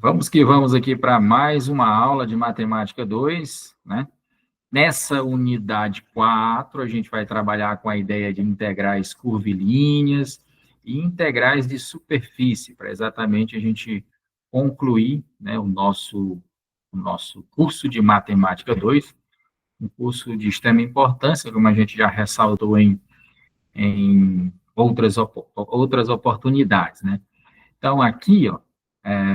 Vamos que vamos aqui para mais uma aula de Matemática 2, né? Nessa unidade 4, a gente vai trabalhar com a ideia de integrais curvilíneas e integrais de superfície, para exatamente a gente concluir, né, o nosso curso de Matemática 2, um curso de extrema importância, como a gente já ressaltou em outras oportunidades, né? Então, aqui, ó,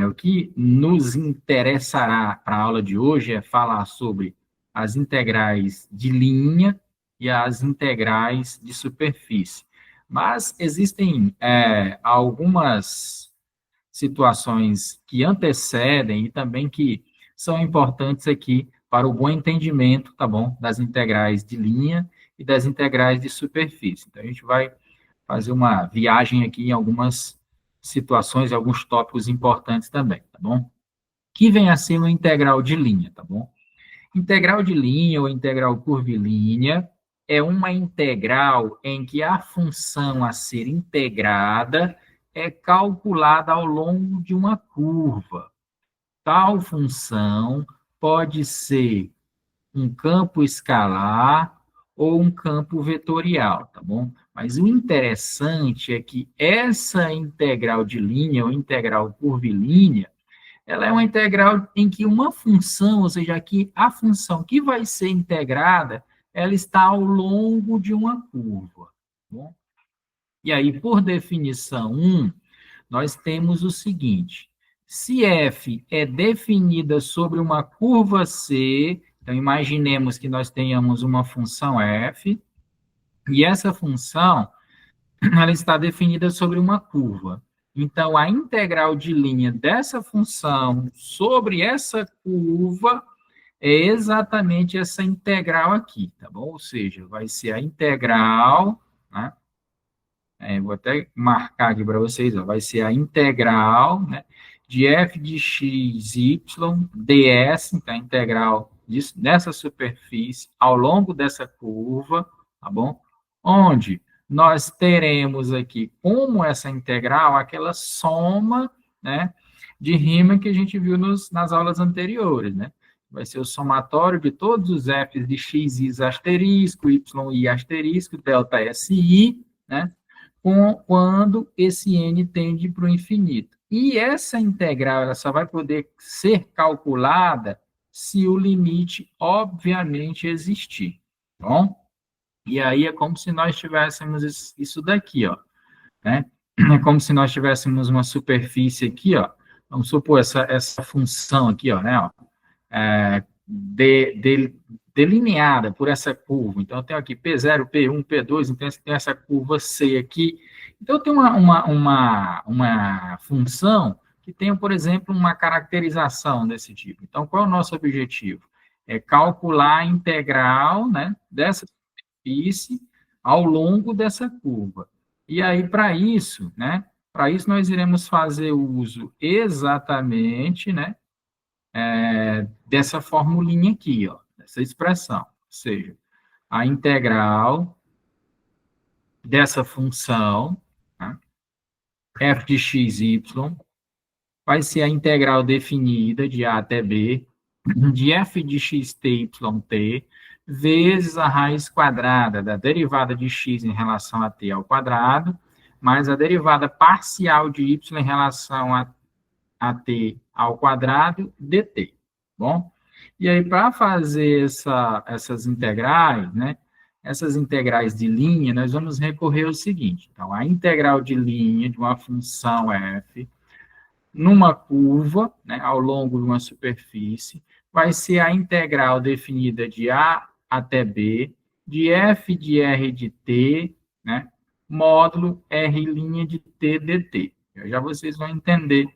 o que nos interessará para a aula de hoje é falar sobre as integrais de linha e as integrais de superfície. Mas existem algumas situações que antecedem e também que são importantes aqui para o bom entendimento, tá bom, das integrais de linha e das integrais de superfície. Então, a gente vai fazer uma viagem aqui em algumas situações e alguns tópicos importantes também, tá bom? Que vem a ser uma integral de linha, tá bom? Integral de linha ou integral curvilínea é uma integral em que a função a ser integrada é calculada ao longo de uma curva. Tal função pode ser um campo escalar ou um campo vetorial, tá bom? Mas o interessante é que essa integral de linha ou integral curvilínea, ela é uma integral em que uma função, ou seja, aqui a função que vai ser integrada, ela está ao longo de uma curva, tá bom? E aí, por definição 1, nós temos o seguinte: se f é definida sobre uma curva C, então imaginemos que nós tenhamos uma função f, e essa função ela está definida sobre uma curva. Então, a integral de linha dessa função sobre essa curva é exatamente essa integral aqui, tá bom? Ou seja, vai ser a integral, né? Vou até marcar aqui para vocês, ó, vai ser a integral, né, de f de x, y, ds, então a integral dessa superfície ao longo dessa curva, tá bom? Onde nós teremos aqui, como essa integral, aquela soma, né, de Riemann que a gente viu nas aulas anteriores, né? Vai ser o somatório de todos os f's de x, i asterisco, y, i asterisco, delta s, i, né? Quando esse n tende para o infinito. E essa integral ela só vai poder ser calculada se o limite, obviamente, existir. Tá bom? E aí é como se nós tivéssemos isso daqui, ó, né? É como se nós tivéssemos uma superfície aqui, ó. Vamos supor essa função aqui, ó, né? Ó, delineada por essa curva. Então, eu tenho aqui P0, P1, P2, então tem essa curva C aqui. Então, tem uma função que tem, por exemplo, uma caracterização desse tipo. Então, qual é o nosso objetivo? É calcular a integral, né, dessa superfície ao longo dessa curva. E aí, para isso, né, nós iremos fazer uso exatamente, né, dessa formulinha aqui, ó, dessa expressão. Ou seja, a integral dessa função, né, f de x, y, vai ser a integral definida de a até b, de f de x, t, y, t, vezes a raiz quadrada da derivada de x em relação a t ao quadrado, mais a derivada parcial de y em relação a t ao quadrado dt. Bom? E aí, para fazer essas integrais, né? Essas integrais de linha, nós vamos recorrer ao seguinte. Então, a integral de linha de uma função f numa curva, né, ao longo de uma superfície, vai ser a integral definida de a até b, de f de r de t, né, módulo r' de t dt. Já vocês vão entender o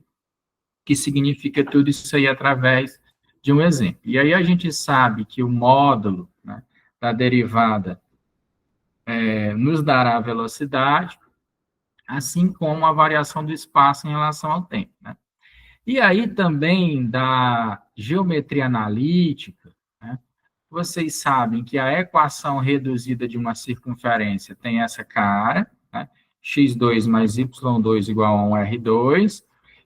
que significa tudo isso aí através de um exemplo. E aí a gente sabe que o módulo, né, da derivada nos dará a velocidade, assim como a variação do espaço em relação ao tempo, né? E aí também da geometria analítica, né, vocês sabem que a equação reduzida de uma circunferência tem essa cara, né, x2 mais y2 igual a 1r2,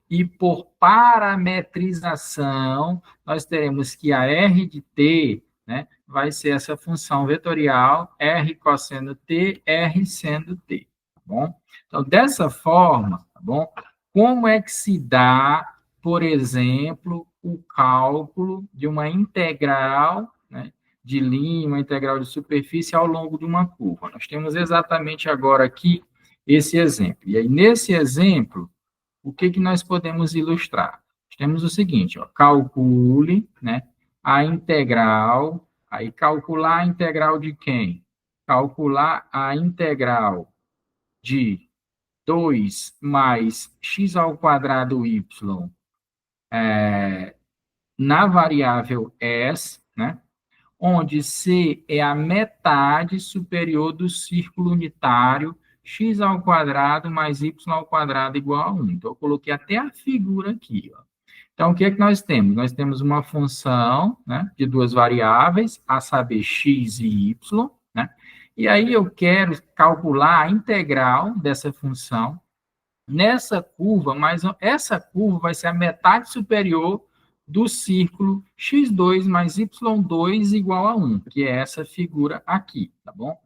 E por parametrização, nós teremos que a R de t, né, vai ser essa função vetorial R cosseno t, R seno t, tá bom? Então, dessa forma, tá bom? Como é que se dá, por exemplo, o cálculo de uma integral, né, de linha, uma integral de superfície ao longo de uma curva? Nós temos exatamente agora aqui esse exemplo. E aí, nesse exemplo, o que que nós podemos ilustrar? Temos o seguinte, ó, calcule, né, a integral, aí calcular a integral de quem? Calcular a integral de 2 mais x ao quadrado y na variável s, né, onde C é a metade superior do círculo unitário x ao quadrado mais y ao quadrado igual a 1. Então, eu coloquei até a figura aqui, ó. Então, o que é que nós temos? Nós temos uma função, né, de duas variáveis, a saber, x e y, né? E aí eu quero calcular a integral dessa função nessa curva, mas essa curva vai ser a metade superior do círculo x2 mais y2 igual a 1, que é essa figura aqui, tá bom?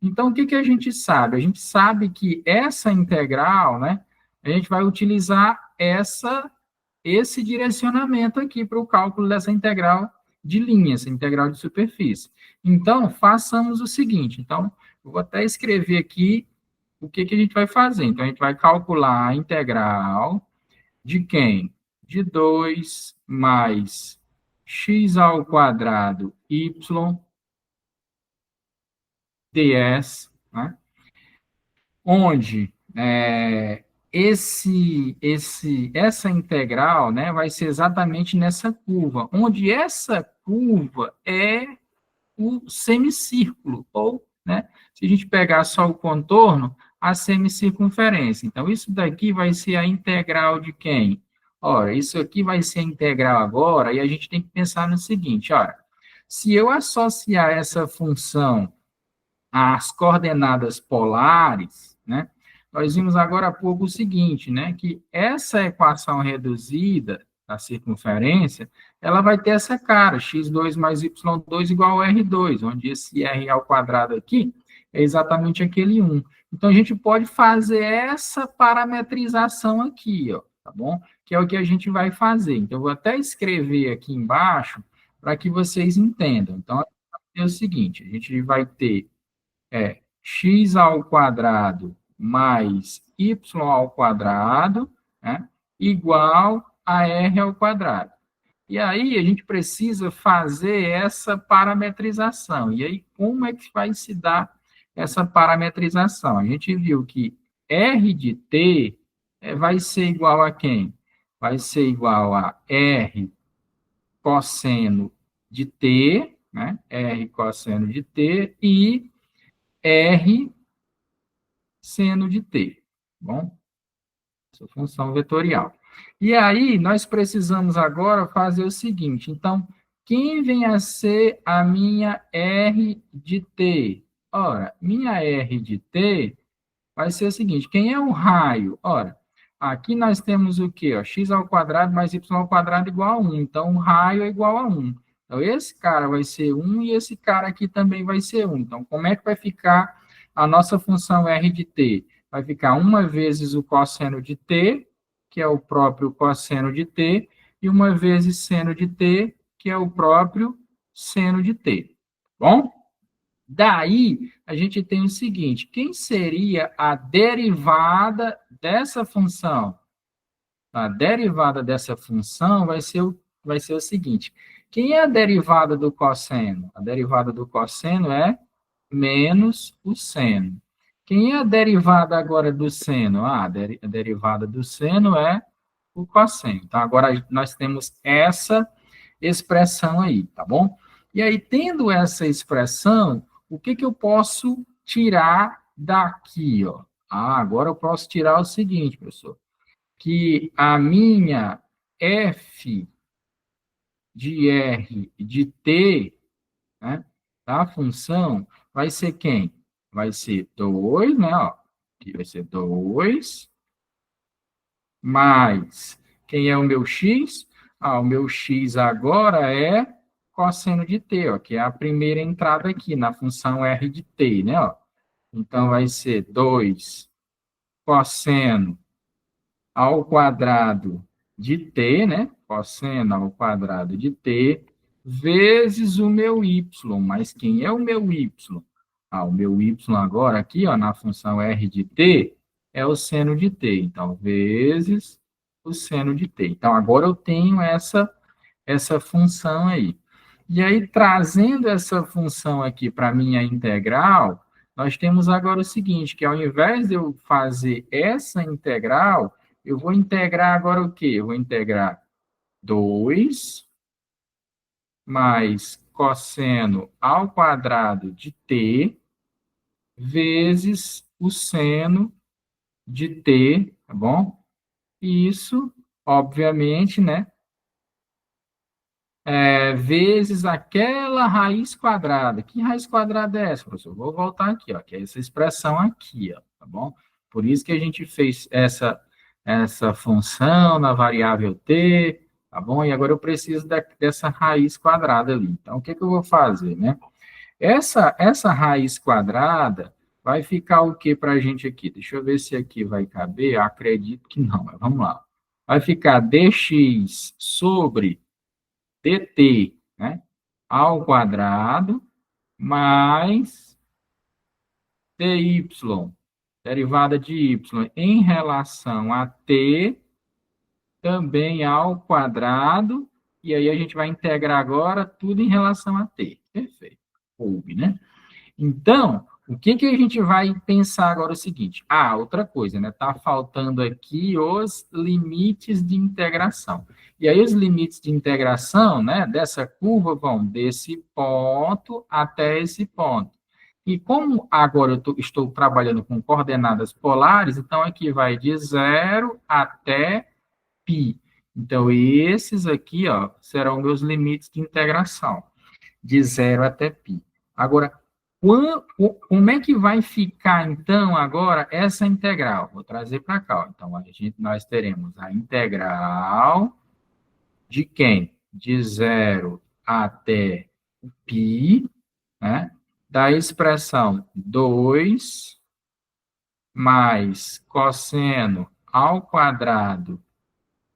Então, o que que a gente sabe? A gente sabe que essa integral, né, a gente vai utilizar esse direcionamento aqui para o cálculo dessa integral de linha, essa integral de superfície. Então, façamos o seguinte. Então, eu vou até escrever aqui o que que a gente vai fazer. Então, a gente vai calcular a integral de quem? De 2 mais x ao quadrado y ds, né? Onde essa integral, né, vai ser exatamente nessa curva, onde essa curva é o semicírculo, ou, né, se a gente pegar só o contorno, a semicircunferência. Então, isso daqui vai ser a integral de quem? Ora, isso aqui vai ser a integral agora, e a gente tem que pensar no seguinte, ora, se eu associar essa função às coordenadas polares, né, nós vimos agora há pouco o seguinte, né, que essa equação reduzida da circunferência, ela vai ter essa cara, x2 mais y2 igual a r2, onde esse r ao quadrado aqui é exatamente aquele 1. Então, a gente pode fazer essa parametrização aqui, ó, tá bom? Que é o que a gente vai fazer. Então, eu vou até escrever aqui embaixo para que vocês entendam. Então, é o seguinte, a gente vai ter x ao quadrado mais y ao quadrado, né, igual a r ao quadrado. E aí a gente precisa fazer essa parametrização. E aí como é que vai se dar essa parametrização? A gente viu que r de t vai ser igual a quem? Vai ser igual a r cosseno de t, né? R cosseno de t e r seno de t, bom? Essa função vetorial. E aí, nós precisamos agora fazer o seguinte, então, quem vem a ser a minha R de t? Ora, minha R de t vai ser o seguinte, quem é o raio? Ora, aqui nós temos o quê? Ó, x ao quadrado mais y ao quadrado igual a 1, então o raio é igual a 1. Então, esse cara vai ser 1 e esse cara aqui também vai ser 1. Então, como é que vai ficar a nossa função R de t? Vai ficar 1 vezes o cosseno de t, que é o próprio cosseno de t, e 1 vezes seno de t, que é o próprio seno de t. Bom? Daí, a gente tem o seguinte, quem seria a derivada dessa função? A derivada dessa função vai ser o seguinte, quem é a derivada do cosseno? A derivada do cosseno é menos o seno. Quem é a derivada agora do seno? A derivada do seno é o cosseno. Então, agora nós temos essa expressão aí, tá bom? E aí, tendo essa expressão, o que que eu posso tirar daqui, ó? Agora eu posso tirar o seguinte, professor, que a minha f de r de t, né, da função, vai ser quem? Vai ser 2, né, ó, aqui vai ser 2, mais Quem é o meu x? O meu x agora é cosseno de t, ó, que é a primeira entrada aqui na função r de t, né? Ó. Então, vai ser 2 cosseno ao quadrado de t, né? Cosseno ao quadrado de t, vezes o meu y. Mas quem é o meu y? O meu y agora aqui, ó, na função r de t, é o seno de t. Então, vezes o seno de t. Então, agora eu tenho essa função aí. E aí, trazendo essa função aqui para a minha integral, nós temos agora o seguinte, que ao invés de eu fazer essa integral, eu vou integrar agora o quê? Eu vou integrar 2 mais cosseno ao quadrado de t vezes o seno de t, tá bom? E isso, obviamente, né, vezes aquela raiz quadrada. Que raiz quadrada é essa, professor? Vou voltar aqui, ó, que é essa expressão aqui, ó, tá bom? Por isso que a gente fez essa função na variável t, tá bom? E agora eu preciso dessa raiz quadrada ali. Então, o que que eu vou fazer, né? Essa raiz quadrada vai ficar o que para a gente aqui? Deixa eu ver se aqui vai caber. Eu acredito que não, mas vamos lá. Vai ficar dx sobre dt, né, ao quadrado, mais dy, derivada de y, em relação a t, também ao quadrado, e aí a gente vai integrar agora tudo em relação a t. Perfeito. Coube, né? Então, o que que a gente vai pensar agora é o seguinte. Outra coisa, né? Tá faltando aqui os limites de integração. E aí os limites de integração, né, dessa curva vão desse ponto até esse ponto. E como agora eu estou trabalhando com coordenadas polares, então aqui vai de 0 até π. Então, esses aqui, ó, serão meus limites de integração, de 0 até π. Agora, como é que vai ficar, então, agora, essa integral? Vou trazer para cá. Ó. Então, nós teremos a integral de quem? De 0 até π, né? Da expressão 2 mais cosseno ao quadrado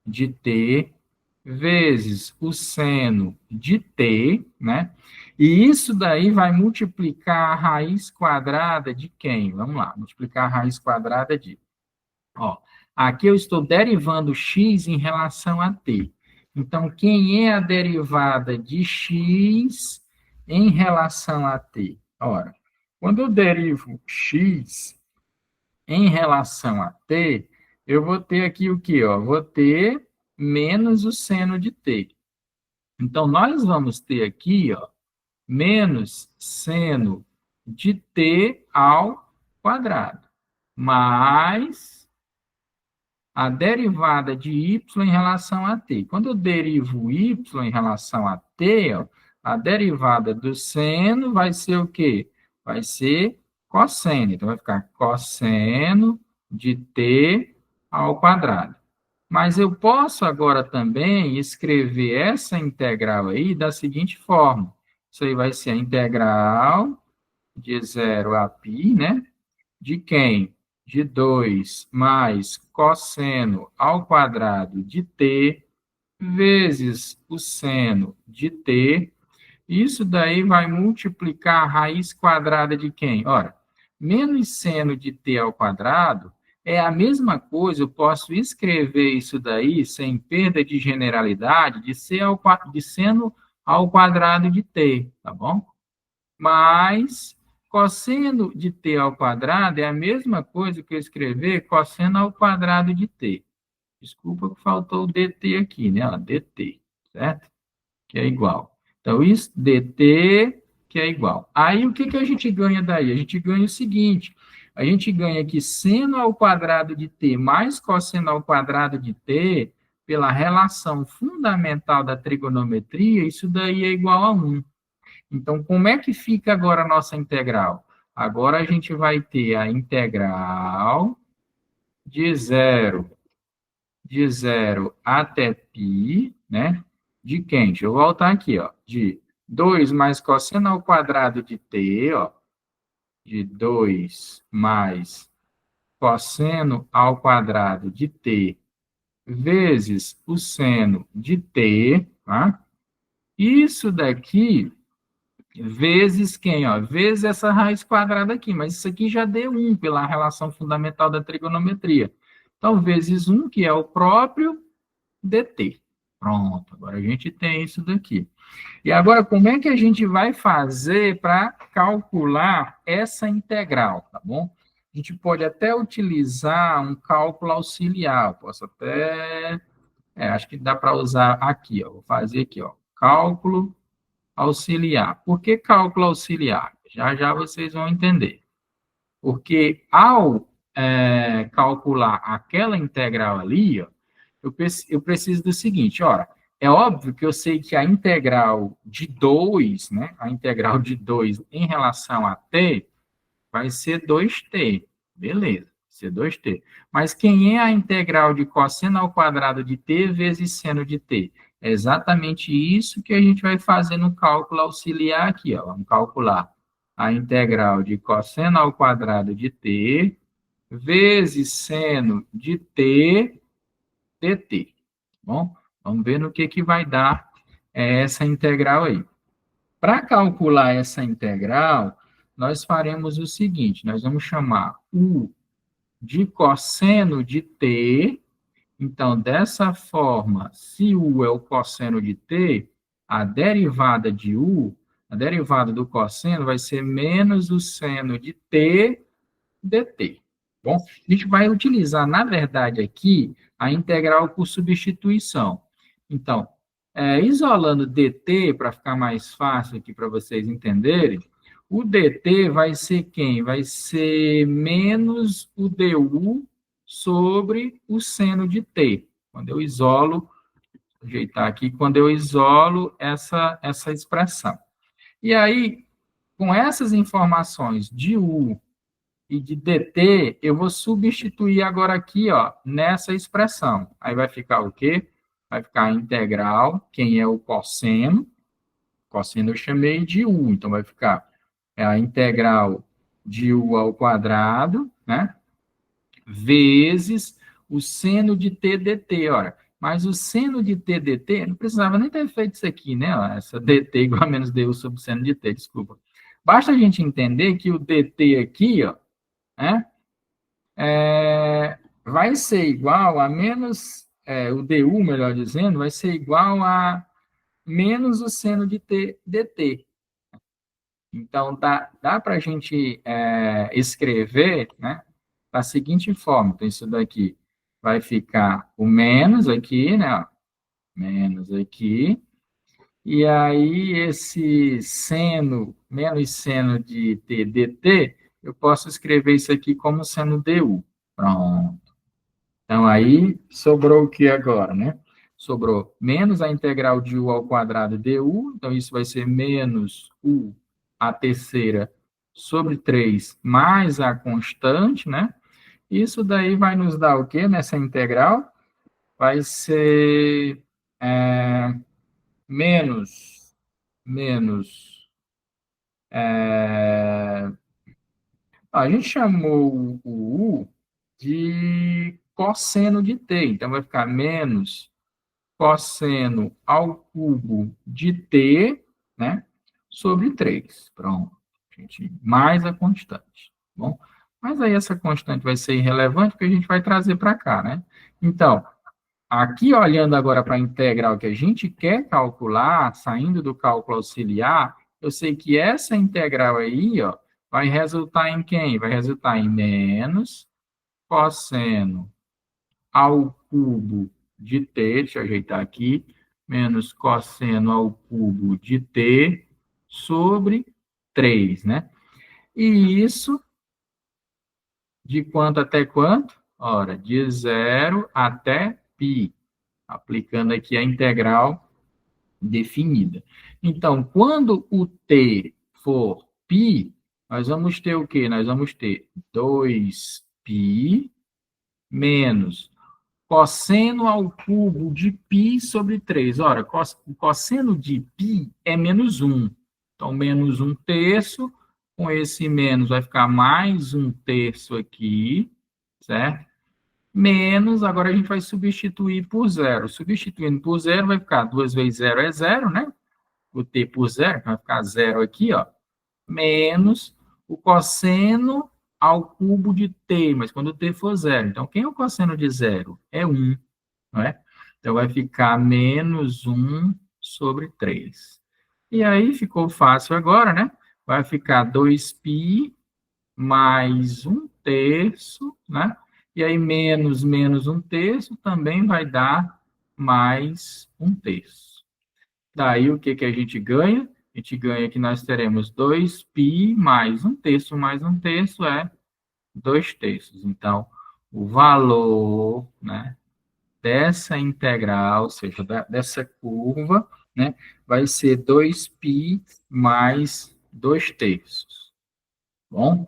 de t vezes o seno de t, né? E isso daí vai multiplicar a raiz quadrada de quem? Vamos lá, multiplicar a raiz quadrada de... Ó, aqui eu estou derivando x em relação a t. Então, quem é a derivada de x em relação a t? Ora, quando eu derivo x em relação a t, eu vou ter aqui o quê? Ó? Vou ter menos o seno de t. Então, nós vamos ter aqui, ó, menos seno de t ao quadrado, mais a derivada de y em relação a t. Quando eu derivo y em relação a t, ó, a derivada do seno vai ser o quê? Vai ser cosseno. Então, vai ficar cosseno de t ao quadrado. Mas eu posso agora também escrever essa integral aí da seguinte forma. Isso aí vai ser a integral de 0 a π, né? De quem? De 2 mais cosseno ao quadrado de t vezes o seno de t. Isso daí vai multiplicar a raiz quadrada de quem? Ora, menos seno de t ao quadrado é a mesma coisa, eu posso escrever isso daí, sem perda de generalidade, de seno ao quadrado de t, tá bom? Mas cosseno de t ao quadrado é a mesma coisa que eu escrever cosseno ao quadrado de t. Desculpa que faltou o dt aqui, né? Ó, dt, certo? Que é igual. Então, isso, dt, que é igual. Aí, o que que a gente ganha daí? A gente ganha o seguinte, a gente ganha que seno ao quadrado de t mais cosseno ao quadrado de t, pela relação fundamental da trigonometria, isso daí é igual a 1. Então, como é que fica agora a nossa integral? Agora a gente vai ter a integral de 0 de 0 até π, né? De quem? Deixa eu voltar aqui, ó. De 2 mais cosseno ao quadrado de t, ó. De 2 mais cosseno ao quadrado de t vezes o seno de t, tá? Isso daqui vezes quem, ó? Vezes essa raiz quadrada aqui, mas isso aqui já deu 1 pela relação fundamental da trigonometria. Então, vezes 1, que é o próprio dt. Pronto, agora a gente tem isso daqui. E agora, como é que a gente vai fazer para calcular essa integral, tá bom? A gente pode até utilizar um cálculo auxiliar. Posso até... acho que dá para usar aqui, ó. Vou fazer aqui, ó. Cálculo auxiliar. Por que cálculo auxiliar? Já já vocês vão entender. Porque ao calcular aquela integral ali, ó, eu preciso do seguinte, ora, é óbvio que eu sei que a integral de 2, né, a integral de 2 em relação a t, vai ser 2t, beleza, vai ser 2t. Mas quem é a integral de cosseno ao quadrado de t vezes seno de t? É exatamente isso que a gente vai fazer no cálculo auxiliar aqui, ó. Vamos calcular a integral de cosseno ao quadrado de t vezes seno de t dt. Bom, vamos ver no que vai dar essa integral aí. Para calcular essa integral, nós faremos o seguinte, nós vamos chamar u de cosseno de t. Então, dessa forma, se u é o cosseno de t, a derivada de u, a derivada do cosseno vai ser menos o seno de t dt. Bom, a gente vai utilizar, na verdade, aqui, a integral por substituição. Então, isolando dt, para ficar mais fácil aqui para vocês entenderem, o dt vai ser quem? Vai ser menos o du sobre o seno de t. Quando eu isolo, vou ajeitar aqui, quando eu isolo essa expressão. E aí, com essas informações de u e de dt, eu vou substituir agora aqui, ó, nessa expressão. Aí vai ficar o quê? Vai ficar a integral, quem é o cosseno? Cosseno eu chamei de u, então vai ficar a integral de u ao quadrado, né? Vezes o seno de t dt, ora. Mas o seno de t dt, não precisava nem ter feito isso aqui, né? Essa dt igual a menos du sobre seno de t, desculpa. Basta a gente entender que o dt aqui, ó, né? Vai ser igual a menos, o du, melhor dizendo, vai ser igual a menos o seno de t dt. Então, dá para a gente escrever, né, da seguinte forma. Então, isso daqui vai ficar o menos aqui, né, ó, menos aqui, e aí esse seno, menos seno de t dt, eu posso escrever isso aqui como seno du. Pronto. Então, aí, sobrou o que agora, né? Sobrou menos a integral de u ao quadrado du, então isso vai ser menos u a terceira sobre 3 mais a constante, né? Isso daí vai nos dar o quê nessa integral? Vai ser menos, menos, a gente chamou o u de cosseno de t, então vai ficar menos cosseno ao cubo de t, né, sobre 3. Pronto, gente, mais a constante, bom? Mas aí essa constante vai ser irrelevante, porque a gente vai trazer para cá, né? Então, aqui olhando agora para a integral que a gente quer calcular, saindo do cálculo auxiliar, eu sei que essa integral aí, ó, vai resultar em quem? Vai resultar em menos cosseno ao cubo de t, deixa eu ajeitar aqui, menos cosseno ao cubo de t sobre 3, né? E isso de quanto até quanto? Ora, de 0 até π, aplicando aqui a integral definida. Então, quando o t for π, nós vamos ter o quê? Nós vamos ter 2π menos cosseno ao cubo de π sobre 3. Ora, o cosseno de π é menos 1. Então, menos 1/3, com esse menos vai ficar mais 1/3 aqui, certo? Menos, agora a gente vai substituir por zero. Substituindo por zero, vai ficar 2 vezes 0 é 0, né? O t por zero, vai ficar 0 aqui, ó. Menos o cosseno ao cubo de t, mas quando t for zero. Então, quem é o cosseno de zero? É 1, não é? Então, vai ficar menos 1 sobre 3. E aí, ficou fácil agora, né? Vai ficar 2π mais 1/3, né? E aí, menos 1/3 também vai dar mais 1/3. Daí, o que que a gente ganha? A gente ganha que nós teremos 2π mais 1/3 mais 1/3 é 2/3. Então, o valor, né, dessa integral, ou seja, dessa curva, né, vai ser 2π mais 2/3. Bom?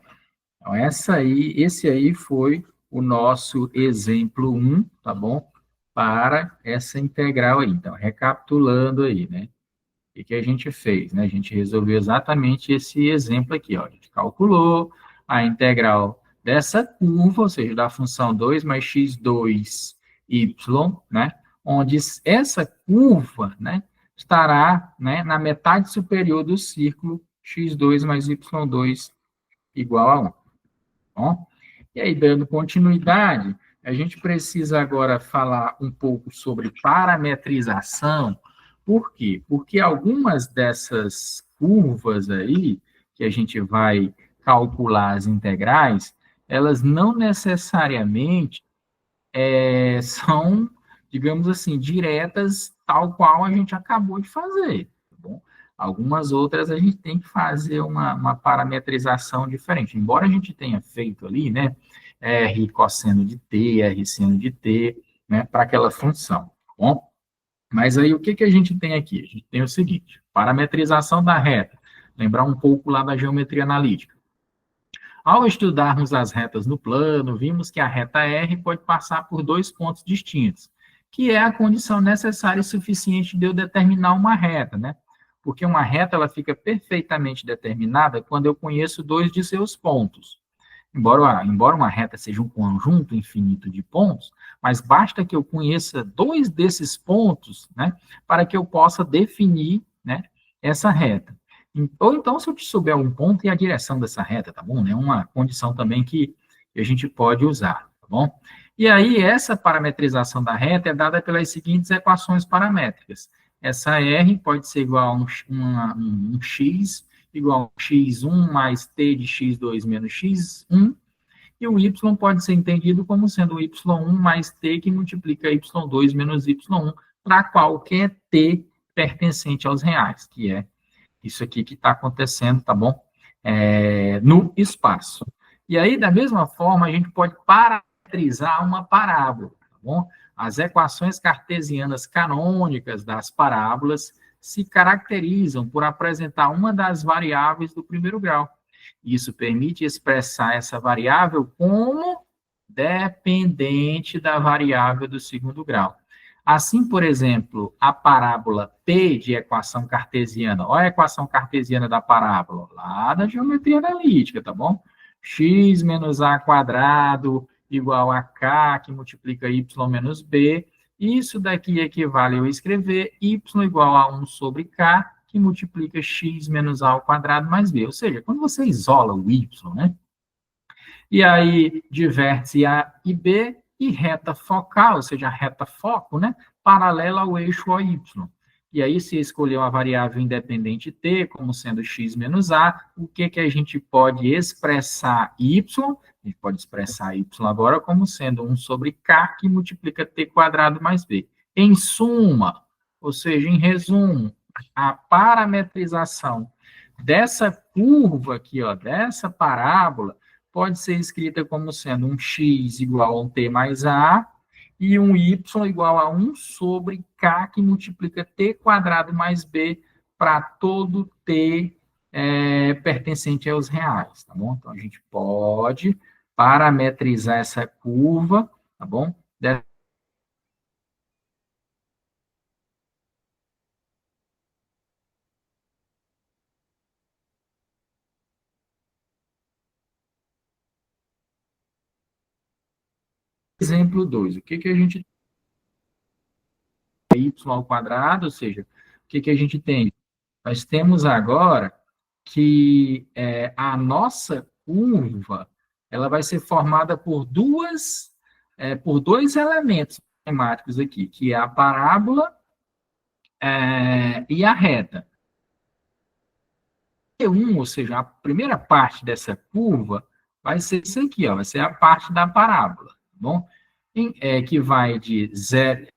Então, esse aí foi o nosso exemplo 1, tá bom? Para essa integral aí. Então, recapitulando aí, né? O que a gente fez, né? A gente resolveu exatamente esse exemplo aqui, ó. A gente calculou a integral dessa curva, ou seja, da função 2 mais x2 y, né? Onde essa curva, né, estará, né, na metade superior do círculo x2 mais y2 igual a 1. Bom, e aí, dando continuidade, a gente precisa agora falar um pouco sobre parametrização. Por quê? Porque algumas dessas curvas aí, que a gente vai calcular as integrais, elas não necessariamente são, digamos assim, diretas, tal qual a gente acabou de fazer. Tá bom? Algumas outras a gente tem que fazer uma parametrização diferente. Embora a gente tenha feito ali, né, R cosseno de t, R seno de t, né, para aquela função. Tá bom? Mas aí o que, que a gente tem aqui? A gente tem o seguinte: parametrização da reta. Lembrar um pouco lá da geometria analítica. Ao estudarmos as retas no plano, vimos que a reta R pode passar por dois pontos distintos, que é a condição necessária e suficiente de eu determinar uma reta, né? Porque uma reta ela fica perfeitamente determinada quando eu conheço dois de seus pontos. Embora uma reta seja um conjunto infinito de pontos, mas basta que eu conheça dois desses pontos, né, para que eu possa definir, né, essa reta. Ou então, se eu souber um ponto e a direção dessa reta, tá bom? É uma condição também que a gente pode usar, tá bom? E aí, essa parametrização da reta é dada pelas seguintes equações paramétricas. Essa R pode ser igual a um x igual a x1 mais t de x2 menos x1, e o y pode ser entendido como sendo y1 mais t que multiplica y2 menos y1 para qualquer t pertencente aos reais, que é isso aqui que está acontecendo, tá bom? No espaço. E aí, da mesma forma, a gente pode parametrizar uma parábola, tá bom? As equações cartesianas canônicas das parábolas se caracterizam por apresentar uma das variáveis do primeiro grau. Isso permite expressar essa variável como dependente da variável do segundo grau. Assim, por exemplo, a parábola P de equação cartesiana. Olha a equação cartesiana da parábola, lá da geometria analítica, tá bom? X menos A quadrado igual a K, que multiplica Y menos B. Isso daqui equivale a eu escrever Y igual a 1 sobre K, que multiplica X menos A ao quadrado mais B. Ou seja, quando você isola o Y, né? E aí, diverte A e B, e reta focal, ou seja, a reta foco, né, paralela ao eixo OY. E aí, se escolher uma variável independente t, como sendo x menos a, o que, que a gente pode expressar y? A gente pode expressar y agora como sendo 1 sobre k, que multiplica t quadrado mais b. Em suma, ou seja, em resumo, a parametrização dessa curva aqui, ó, dessa parábola, pode ser escrita como sendo um x igual a um t mais a e um y igual a 1 sobre k, que multiplica t quadrado mais b para todo t pertencente aos reais, tá bom? Então, a gente pode parametrizar essa curva, tá bom? Exemplo 2, o que que a gente tem? Y ao quadrado, ou seja, o que que a gente tem? Nós temos agora que a nossa curva ela vai ser formada por dois elementos matemáticos aqui, que é a parábola e a reta. E1, ou seja, a primeira parte dessa curva vai ser isso aqui, ó, vai ser a parte da parábola, tá bom? Que vai de 0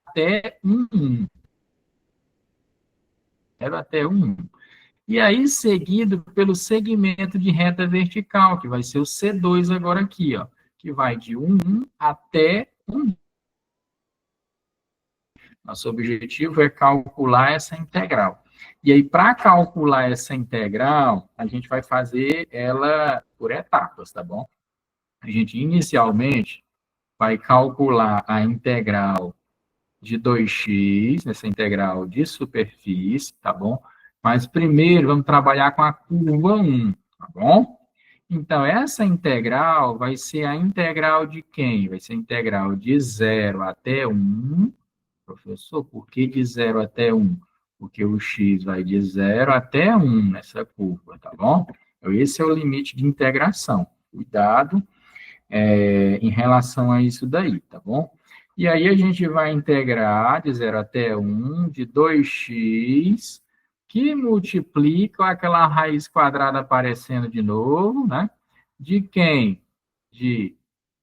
até 1, 0 até 1. E aí, seguido pelo segmento de reta vertical, que vai ser o C2 agora aqui, ó, que vai de 1 até 1. Nosso objetivo é calcular essa integral. E aí, para calcular essa integral, a gente vai fazer ela por etapas, tá bom? A gente inicialmente vai calcular a integral de 2x, essa integral de superfície, tá bom? Mas primeiro vamos trabalhar com a curva 1, tá bom? Então, essa integral vai ser a integral de quem? Vai ser a integral de 0 até 1. Professor, por que de 0 até 1? Porque o x vai de 0 até 1 nessa curva, tá bom? Então, esse é o limite de integração. Cuidado em relação a isso daí, tá bom? E aí a gente vai integrar de 0 até 1 de 2x, que multiplica aquela raiz quadrada aparecendo de novo, né? De quem?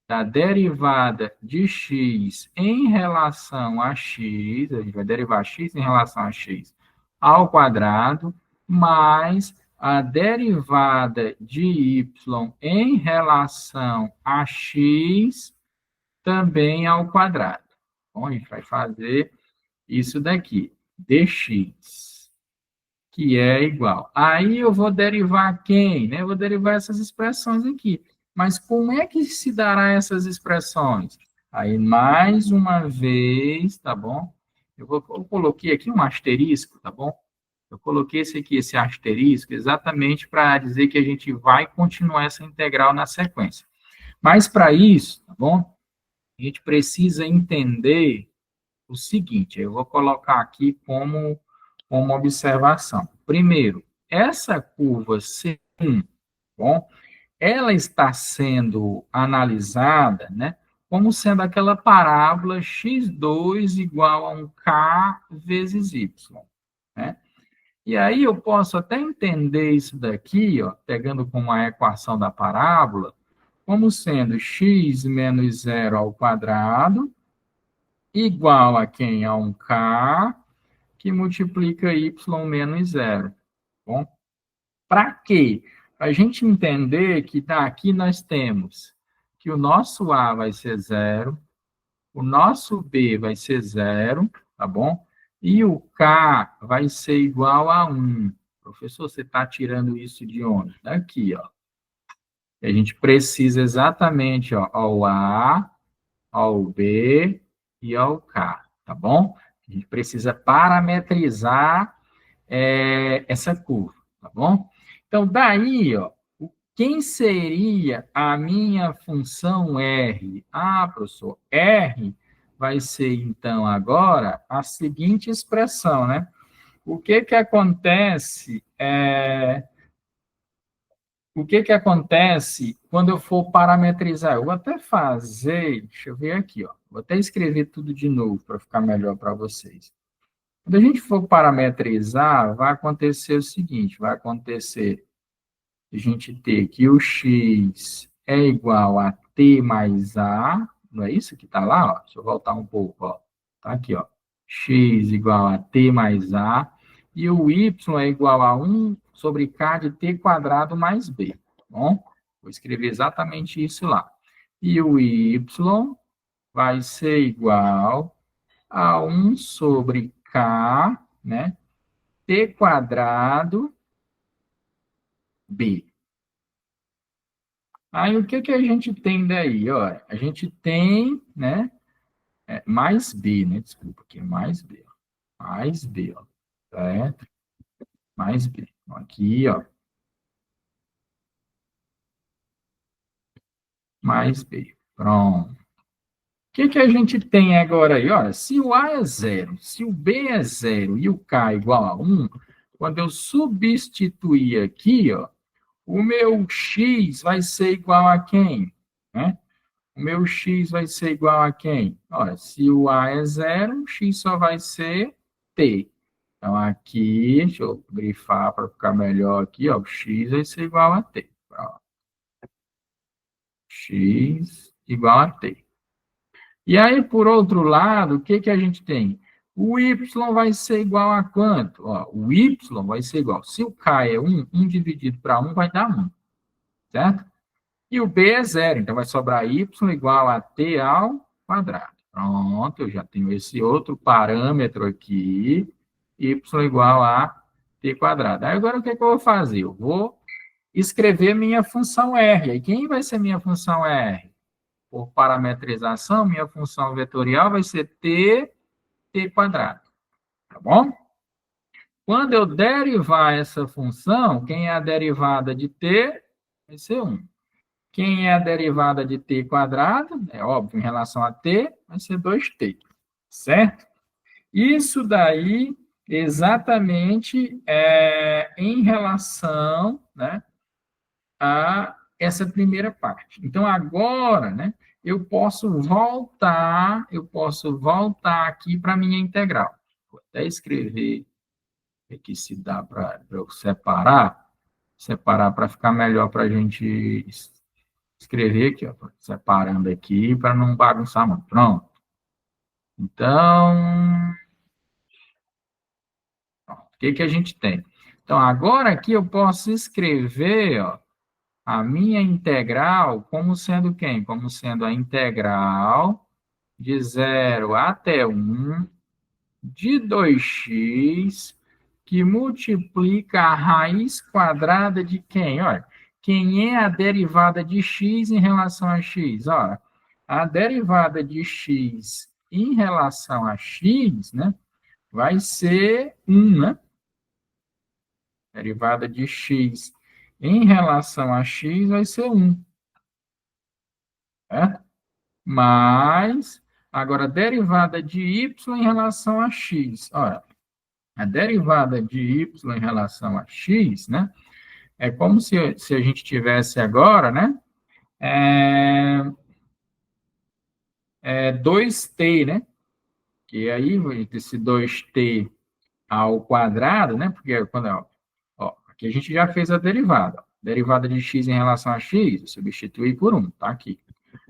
Da derivada de x em relação a x, a gente vai derivar x em relação a x ao quadrado, mais a derivada de y em relação a x também ao quadrado. Bom, a gente vai fazer isso daqui, dx, que é igual. Aí eu vou derivar quem? Né? Eu vou derivar essas expressões aqui. Mas como é que se dará essas expressões? Aí, mais uma vez, tá bom? Eu coloquei aqui um asterisco, tá bom? Eu coloquei esse asterisco, exatamente para dizer que a gente vai continuar essa integral na sequência. Mas para isso, tá bom? A gente precisa entender o seguinte, eu vou colocar aqui como observação. Primeiro, essa curva C1, bom, ela está sendo analisada, né, como sendo aquela parábola x2 igual a um k vezes y, né? E aí eu posso até entender isso daqui, ó, pegando como a equação da parábola, como sendo x menos zero ao quadrado igual a quem? A um k que multiplica y menos zero. Bom, para quê? Para a gente entender que daqui nós temos que o nosso A vai ser zero, o nosso B vai ser zero, tá bom? E o K vai ser igual a 1. Professor, você está tirando isso de onde? Daqui, ó. A gente precisa exatamente, ó, ao A, ao B e ao K, tá bom? A gente precisa parametrizar essa curva, tá bom? Então, daí, ó, quem seria a minha função R? Ah, professor, R vai ser, então, agora a seguinte expressão, né? O que que acontece o que que acontece quando eu for parametrizar? Eu vou até fazer, deixa eu ver aqui, ó. Vou até escrever tudo de novo para ficar melhor para vocês. Quando a gente for parametrizar, vai acontecer o seguinte, vai acontecer a gente ter que o x é igual a t mais a, não é isso que está lá? Ó? Deixa eu voltar um pouco, ó. Tá aqui, ó. X igual a t mais a, e o y é igual a 1 sobre k de t quadrado mais b. Tá bom? Vou escrever exatamente isso lá. E o y vai ser igual a 1 sobre k, né? T quadrado b. Aí, o que que a gente tem daí? Olha, a gente tem, né, mais B, né, desculpa, aqui, mais B, ó, mais B, ó, certo? Mais B. Aqui, ó, mais B. Pronto. O que a gente tem agora aí? Olha, se o A é zero, se o B é zero e o K é igual a 1, quando eu substituir aqui, ó, o meu X vai ser igual a quem? Né? O meu X vai ser igual a quem? Olha, se o A é zero, o X só vai ser T. Então, aqui, deixa eu grifar para ficar melhor aqui, ó, o X vai ser igual a T. Pronto. X igual a T. E aí, por outro lado, o que a gente tem? O Y vai ser igual a quanto? Ó, o Y vai ser igual. Se o K é 1, 1 dividido para 1 vai dar 1, certo? E o B é zero, então vai sobrar Y igual a T ao quadrado. Pronto, eu já tenho esse outro parâmetro aqui, Y igual a T quadrado. Aí agora o que eu vou fazer? Eu vou escrever minha função R. E quem vai ser minha função R? Por parametrização, minha função vetorial vai ser T quadrado. Tá bom? Quando eu derivar essa função, quem é a derivada de T? Vai ser 1. Quem é a derivada de t quadrado, é óbvio, em relação a t, vai ser 2t, certo? Isso daí, exatamente em relação, né, a essa primeira parte. Então, agora, né, eu posso voltar aqui para a minha integral. Vou até escrever aqui se dá para eu separar para ficar melhor para a gente escrever aqui, ó, separando aqui para não bagunçar muito. Pronto. Então, o que a gente tem? Então, agora aqui eu posso escrever, ó, a minha integral como sendo quem? Como sendo a integral de 0 até 1 de 2x que multiplica a raiz quadrada de quem? Olha, quem é a derivada de x em relação a x? Olha, a derivada de x em relação a x, né, vai ser 1, né? Derivada de x em relação a x vai ser 1, né? Mas, agora, a derivada de y em relação a x. Olha, a derivada de y em relação a x, né? É como se a gente tivesse agora, né? É 2t, né? Que aí, esse 2t ao quadrado, né? Porque quando, aqui a gente já fez a derivada. Derivada de x em relação a x, eu substituí por 1, tá aqui.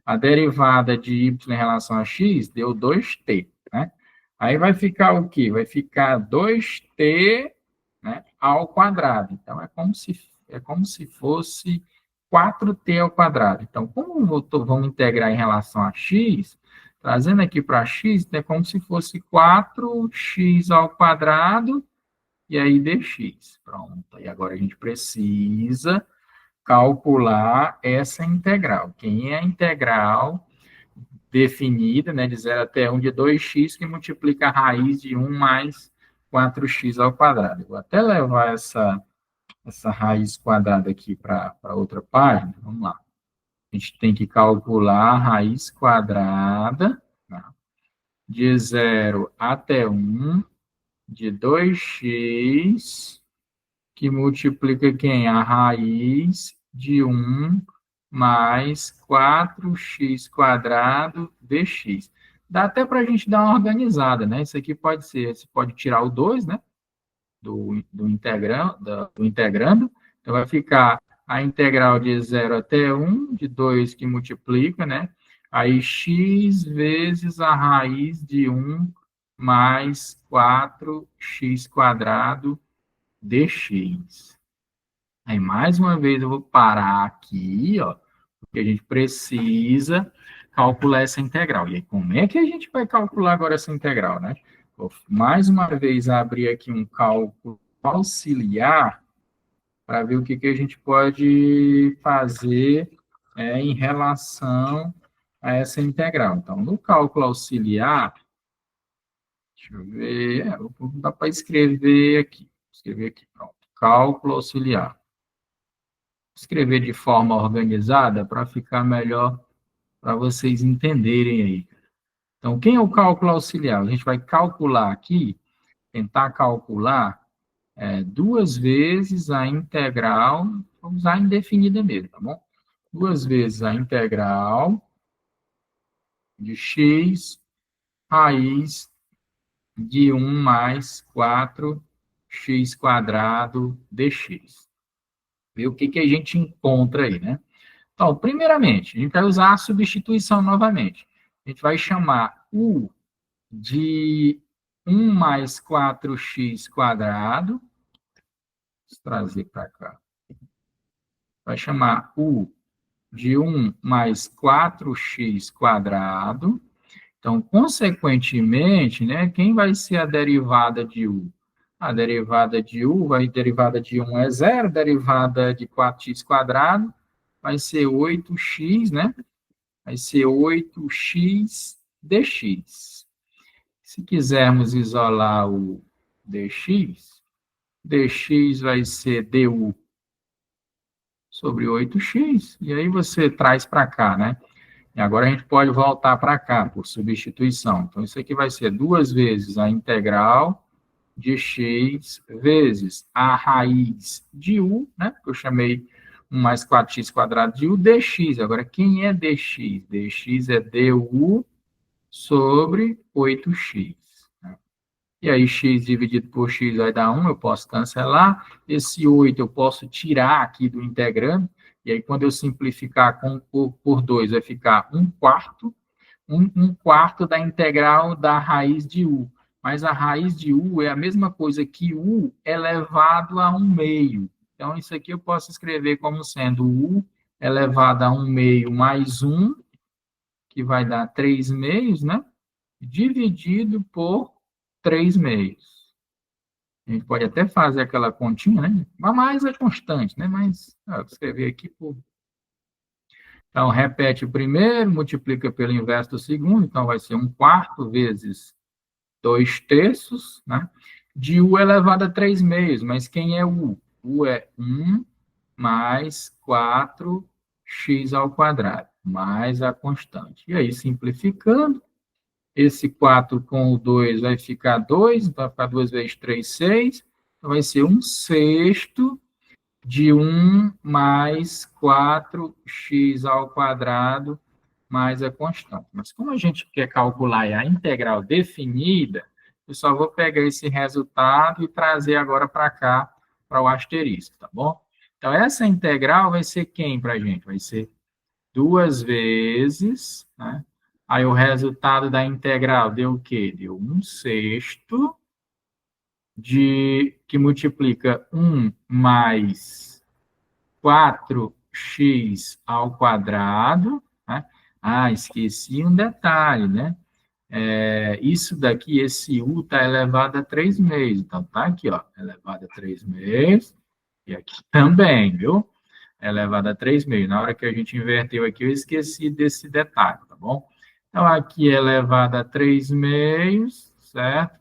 A derivada de y em relação a x deu 2t, né? Aí vai ficar o quê? Vai ficar 2t, né, ao quadrado. Então, é como se fosse 4t ao quadrado. Então, como vamos integrar em relação a x, trazendo aqui para x, é como se fosse 4x ao quadrado, e aí dx. Pronto. E agora a gente precisa calcular essa integral. Quem é a integral definida, né, de 0 até 1 de 2x, que multiplica a raiz de 1 mais 4x ao quadrado. Eu vou até levar essa raiz quadrada aqui para outra página. Vamos lá. A gente tem que calcular a raiz quadrada, tá, de 0 até 1 de 2x, que multiplica quem? A raiz de 1 mais 4x quadrado dx. Dá até para a gente dar uma organizada, né? Isso aqui pode ser, você pode tirar o 2, né? Do integrando. Então, vai ficar a integral de 0 até 1, de 2 que multiplica, né? Aí, x vezes a raiz de 1 mais 4x quadrado dx. Aí, mais uma vez, eu vou parar aqui, ó, porque a gente precisa calcular essa integral. E aí, como é que a gente vai calcular agora essa integral, né? Vou, mais uma vez, abrir aqui um cálculo auxiliar para ver o que a gente pode fazer em relação a essa integral. Então, no cálculo auxiliar, deixa eu ver, dá para escrever aqui. Escrever aqui, pronto. Cálculo auxiliar. escrever de forma organizada para ficar melhor para vocês entenderem aí. Então, quem é o cálculo auxiliar? A gente vai calcular aqui, tentar calcular duas vezes a integral, vamos usar indefinida mesmo, tá bom? Duas vezes a integral de x raiz de 1 mais 4x quadrado dx. Ver o que, que a gente encontra aí, né? Então, primeiramente, a gente vai usar a substituição novamente. A gente vai chamar u de 1 mais 4x quadrado. Vou trazer para cá. Vai chamar u de 1 mais 4x quadrado. Então, consequentemente, né, quem vai ser a derivada de u? A derivada de u, derivada de 1 é zero, derivada de 4x quadrado vai ser 8x, né? Vai ser 8x dx. Se quisermos isolar o dx vai ser du sobre 8x, e aí você traz para cá, né? E agora a gente pode voltar para cá, por substituição. Então, isso aqui vai ser duas vezes a integral de x vezes a raiz de u, né? Que eu chamei 1 mais 4x quadrado de u, dx. Agora, quem é dx? dx é du sobre 8x. Né? E aí, x dividido por x vai dar 1, eu posso cancelar. Esse 8 eu posso tirar aqui do integrando. E aí, quando eu simplificar por 2, vai ficar 1 quarto. 1 quarto da integral da raiz de u. Mas a raiz de u é a mesma coisa que u elevado a 1 meio. Então, isso aqui eu posso escrever como sendo u elevado a 1 meio mais 1, que vai dar 3 meios, né? Dividido por 3 meios. A gente pode até fazer aquela continha, né? Mas é constante, né? Mas, vou escrever aqui por... Então, repete o primeiro, multiplica pelo inverso do segundo, então vai ser 1 quarto vezes 2 terços, né? De u elevado a 3 meios, mas quem é u? U é 1 mais 4x ao quadrado, mais a constante. E aí, simplificando, esse 4 com o 2 vai ficar 2, então vai ficar 2 vezes 3, 6. Então, vai ser 1 sexto de 1 mais 4x ao quadrado mais a constante. Mas como a gente quer calcular a integral definida, eu só vou pegar esse resultado e trazer agora para cá, para o asterisco, tá bom? Então, essa integral vai ser quem para a gente? Vai ser duas vezes, né? Aí o resultado da integral deu o quê? Deu 1 sexto que multiplica 1 mais 4x ao quadrado, né? Ah, esqueci um detalhe, né? Isso daqui, esse u está elevado a 3 meios. Então, tá aqui, ó, elevado a 3 meios. E aqui também, viu? Elevado a 3 meios. Na hora que a gente inverteu aqui, eu esqueci desse detalhe, tá bom? Então, aqui é elevado a 3 meios, certo?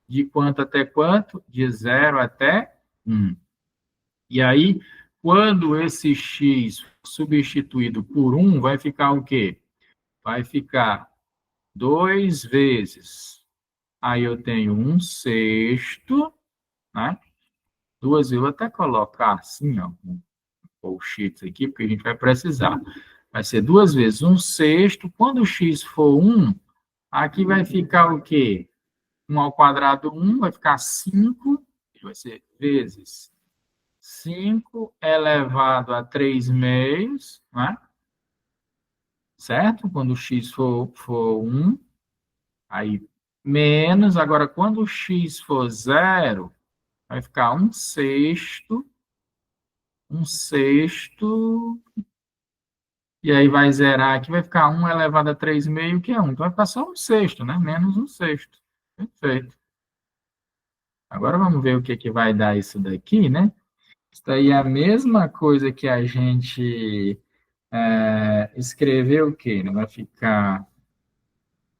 De quanto até quanto? De 0 até 1. E aí, quando esse x substituído por 1, vai ficar o quê? Vai ficar 2 vezes. Aí eu tenho 1 sexto, né? Duas, eu vou até colocar assim, ó, um colchetes aqui, porque a gente vai precisar. Vai ser 2 vezes 1 sexto. Quando o x for 1, aqui vai ficar o quê? 1 ao quadrado 1, vai ficar 5, vai ser vezes 5 elevado a 3 meios, né? Certo? Quando o x for 1, aí menos, agora quando o x for 0, vai ficar 1 sexto, e aí vai zerar aqui, vai ficar 1 elevado a 3 meio, que é 1. Então vai ficar só 1 sexto, né? Menos 1 sexto. Perfeito. Agora vamos ver o que, que vai dar isso daqui, né? Isso daí é a mesma coisa que a gente escrever o quê? Não vai ficar...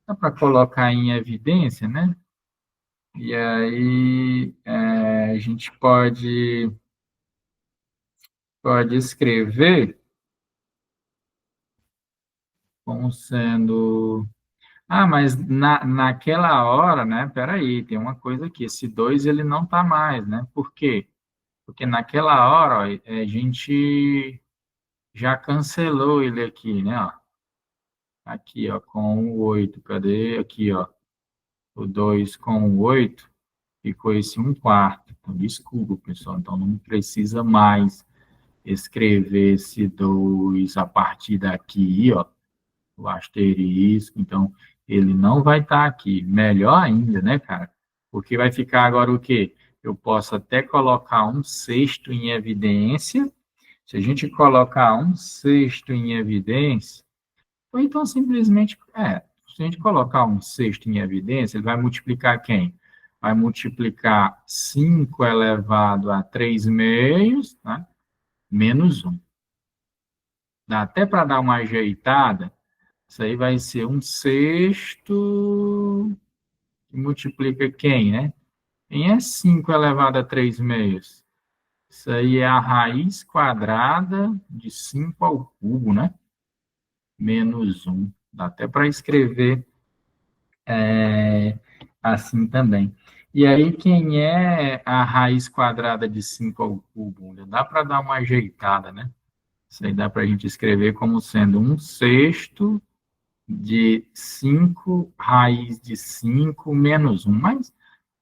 Dá para colocar em evidência, né? E aí a gente pode pode escrever como sendo... Ah, mas naquela hora, né? Peraí, tem uma coisa aqui. Esse 2 ele não está mais, né? Por quê? Porque naquela hora, ó, a gente já cancelou ele aqui, né? Ó. Aqui, ó, com o 8. Cadê? Aqui, ó. O 2 com o 8 ficou esse 1/4. Então, desculpa, pessoal. Então, não precisa mais escrever esse 2 a partir daqui, ó. O asterisco. Então, ele não vai estar aqui. Melhor ainda, né, cara? Porque vai ficar agora o quê? Eu posso até colocar um sexto em evidência. Se a gente colocar um sexto em evidência, ou então simplesmente, se a gente colocar um sexto em evidência, ele vai multiplicar quem? Vai multiplicar 5 elevado a 3 meios, né? Menos 1. Dá até para dar uma ajeitada, isso aí vai ser um sexto que multiplica quem, né? Quem é 5 elevado a 3 meios? Isso aí é a raiz quadrada de 5 ao cubo, né? Menos 1. Dá até para escrever assim também. E aí, quem é a raiz quadrada de 5 ao cubo? Dá para dar uma ajeitada, né? Isso aí dá para a gente escrever como sendo um sexto de 5 raiz de 5 menos 1. Mas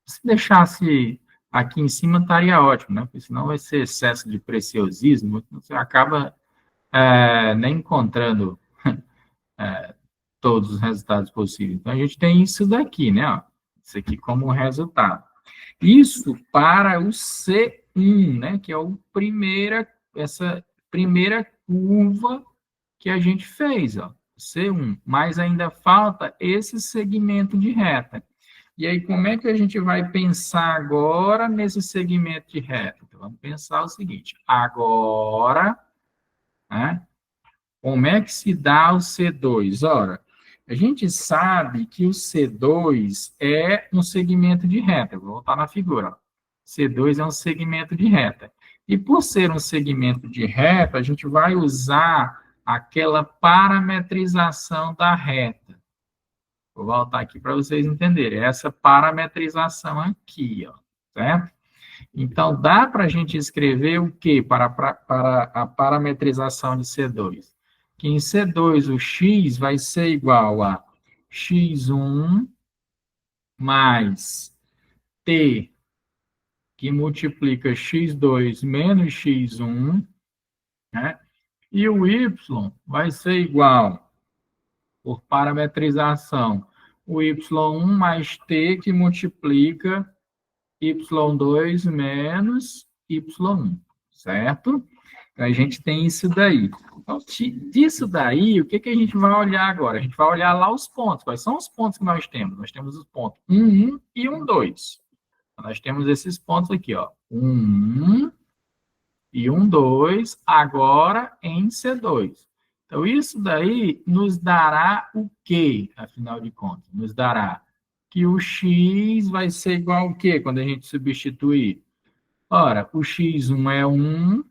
se deixasse aqui em cima, estaria ótimo, né? Porque senão vai ser excesso de preciosismo, você acaba nem encontrando todos os resultados possíveis. Então, a gente tem isso daqui, né? Ó, isso aqui como resultado. Isso para o C1, né? Que é essa primeira curva que a gente fez, ó, C1. Mas ainda falta esse segmento de reta. E aí, como é que a gente vai pensar agora nesse segmento de reta? Então, vamos pensar o seguinte: agora, né? Como é que se dá o C2? Ora, a gente sabe que o C2 é um segmento de reta. Vou voltar na figura. Ó. C2 é um segmento de reta. E por ser um segmento de reta, a gente vai usar aquela parametrização da reta. Vou voltar aqui para vocês entenderem. Essa parametrização aqui, ó, certo? Então, dá para a gente escrever o quê para a parametrização de C2? Que em C2 o x vai ser igual a x1 mais t, que multiplica x2 menos x1, né? E o y vai ser igual, por parametrização, o y1 mais t, que multiplica y2 menos y1, certo? Então, a gente tem isso daí. Então, disso daí, o que, que a gente vai olhar agora? A gente vai olhar lá os pontos. Quais são os pontos que nós temos? Nós temos os pontos 1, 1 e 1, 2. Então, nós temos esses pontos aqui, ó. 1, 1 e 1, 2, agora em C2. Então, isso daí nos dará o quê, afinal de contas? Nos dará que o x vai ser igual ao quê quando a gente substituir? Ora, o x1 é 1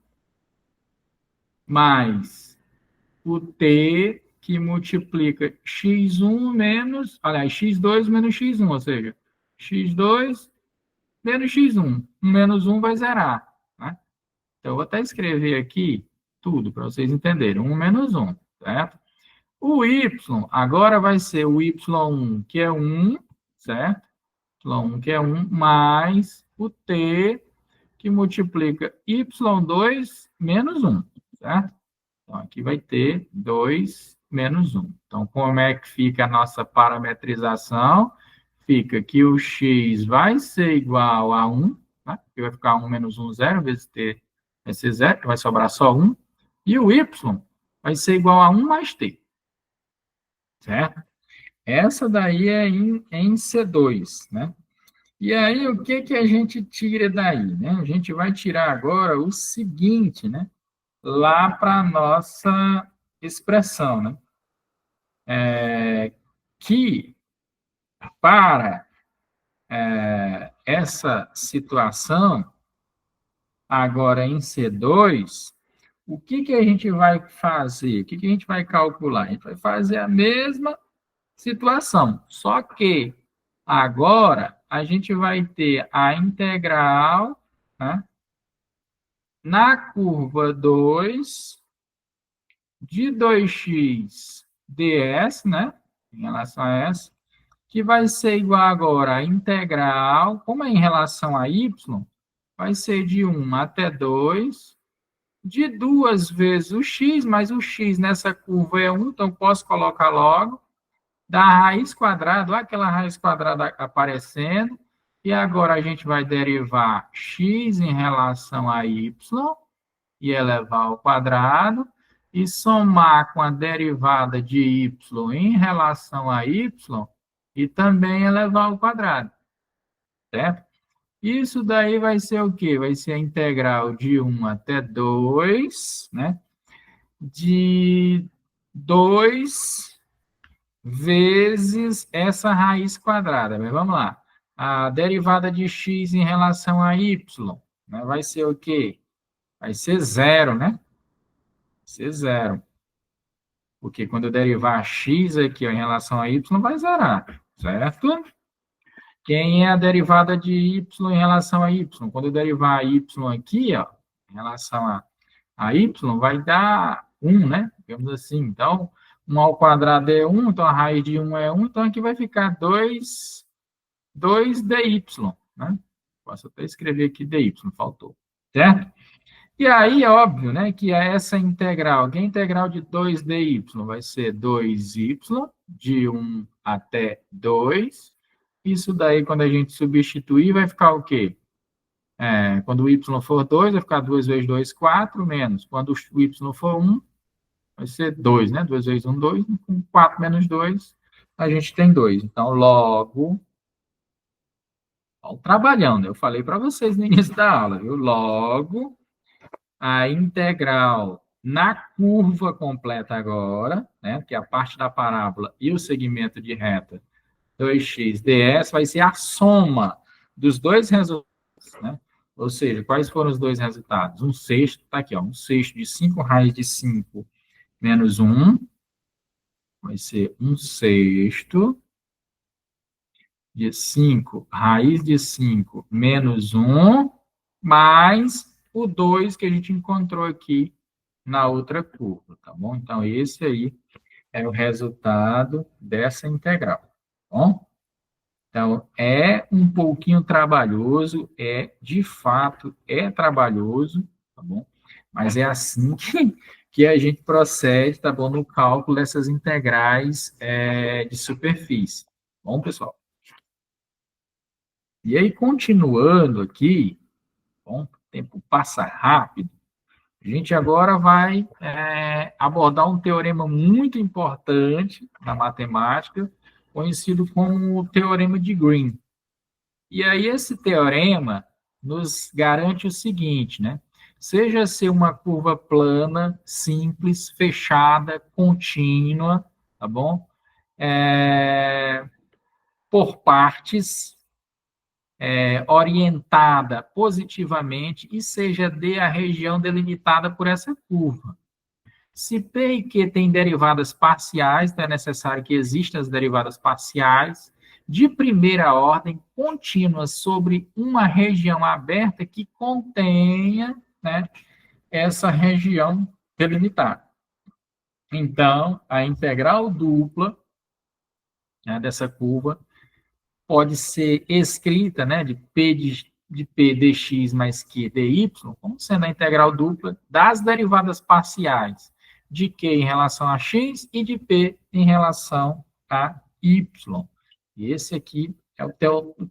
mais o t que multiplica x1 menos, aliás, x2 menos x1, ou seja, x2 menos x1. 1 menos 1 vai zerar, né? Então, eu vou até escrever aqui tudo para vocês entenderem. 1 menos 1, certo? O y agora vai ser o y1, que é 1, certo? Y1, que é 1, mais o t, que multiplica y2 menos 1, certo? Então, aqui vai ter 2 menos 1. Então, como é que fica a nossa parametrização? Fica que o x vai ser igual a 1, né? Porque vai ficar 1 menos 1, 0, vezes t vai ser 0, vai sobrar só 1. E o y vai ser igual a 1 mais t, certo? Essa daí é em C2, né? E aí, o que, que a gente tira daí? Né? A gente vai tirar agora o seguinte, né? Lá para a nossa expressão, né? Que para essa situação, agora em C2, o que que a gente vai fazer? O que que a gente vai calcular? A gente vai fazer a mesma situação, só que agora a gente vai ter a integral, né, na curva 2 de 2x ds, né, em relação a essa, que vai ser igual agora a integral, como é em relação a y, vai ser de 1 até 2, de 2 vezes o x, mas o x nessa curva é 1, então eu posso colocar logo, da raiz quadrada, olha aquela raiz quadrada aparecendo, e agora a gente vai derivar x em relação a y, e elevar ao quadrado, e somar com a derivada de y em relação a y, e também elevar ao quadrado, certo? Isso daí vai ser o quê? Vai ser a integral de 1 até 2, né? De 2 vezes essa raiz quadrada. Mas vamos lá. A derivada de x em relação a y, né, vai ser o quê? Vai ser zero, né? Vai ser zero. Porque quando eu derivar x aqui ó, em relação a y, vai zerar, certo? Quem é a derivada de y em relação a y? Quando eu derivar y aqui, ó, em relação a y, vai dar 1, né? Digamos assim. Então, 1 ao quadrado é 1, então a raiz de 1 é 1, então aqui vai ficar 2dy, né? Posso até escrever aqui dy, faltou, certo? E aí, é óbvio, né, que essa integral, que é a integral de 2dy vai ser 2y, de 1 até 2. Isso daí, quando a gente substituir, vai ficar o quê? Quando o y for 2, vai ficar 2 vezes 2, 4, menos. Quando o y for 1, vai ser 2, né? 2 vezes 1, 2. Com 4 menos 2, a gente tem 2. Então, logo... trabalhando, eu falei para vocês no início da aula, viu? Logo, a integral na curva completa agora, né? Que é a parte da parábola e o segmento de reta 2x ds vai ser a soma dos dois resultados, né? Ou seja, quais foram os dois resultados? Um sexto, tá aqui, ó, um sexto de 5 raiz de 5 menos 1, vai ser um sexto de 5 raiz de 5 menos 1, mais o 2 que a gente encontrou aqui na outra curva, tá bom? Então, esse aí é o resultado dessa integral, tá bom? Então, é um pouquinho trabalhoso, de fato, é trabalhoso, tá bom? Mas é assim que a gente procede, tá bom, no cálculo dessas integrais de superfície. Bom, pessoal? E aí, continuando aqui, bom, o tempo passa rápido, a gente agora vai abordar um teorema muito importante na matemática, conhecido como o Teorema de Green. E aí esse teorema nos garante o seguinte, né? Seja ser uma curva plana, simples, fechada, contínua, tá bom? Por partes, orientada positivamente e seja D a região delimitada por essa curva. Se P e Q têm derivadas parciais, então é necessário que existam as derivadas parciais de primeira ordem contínuas sobre uma região aberta que contenha, né, essa região delimitada. Então, a integral dupla, né, dessa curva pode ser escrita, né, de P dx mais Q dy, como sendo a integral dupla das derivadas parciais de Q em relação a x e de P em relação a y. E esse aqui é o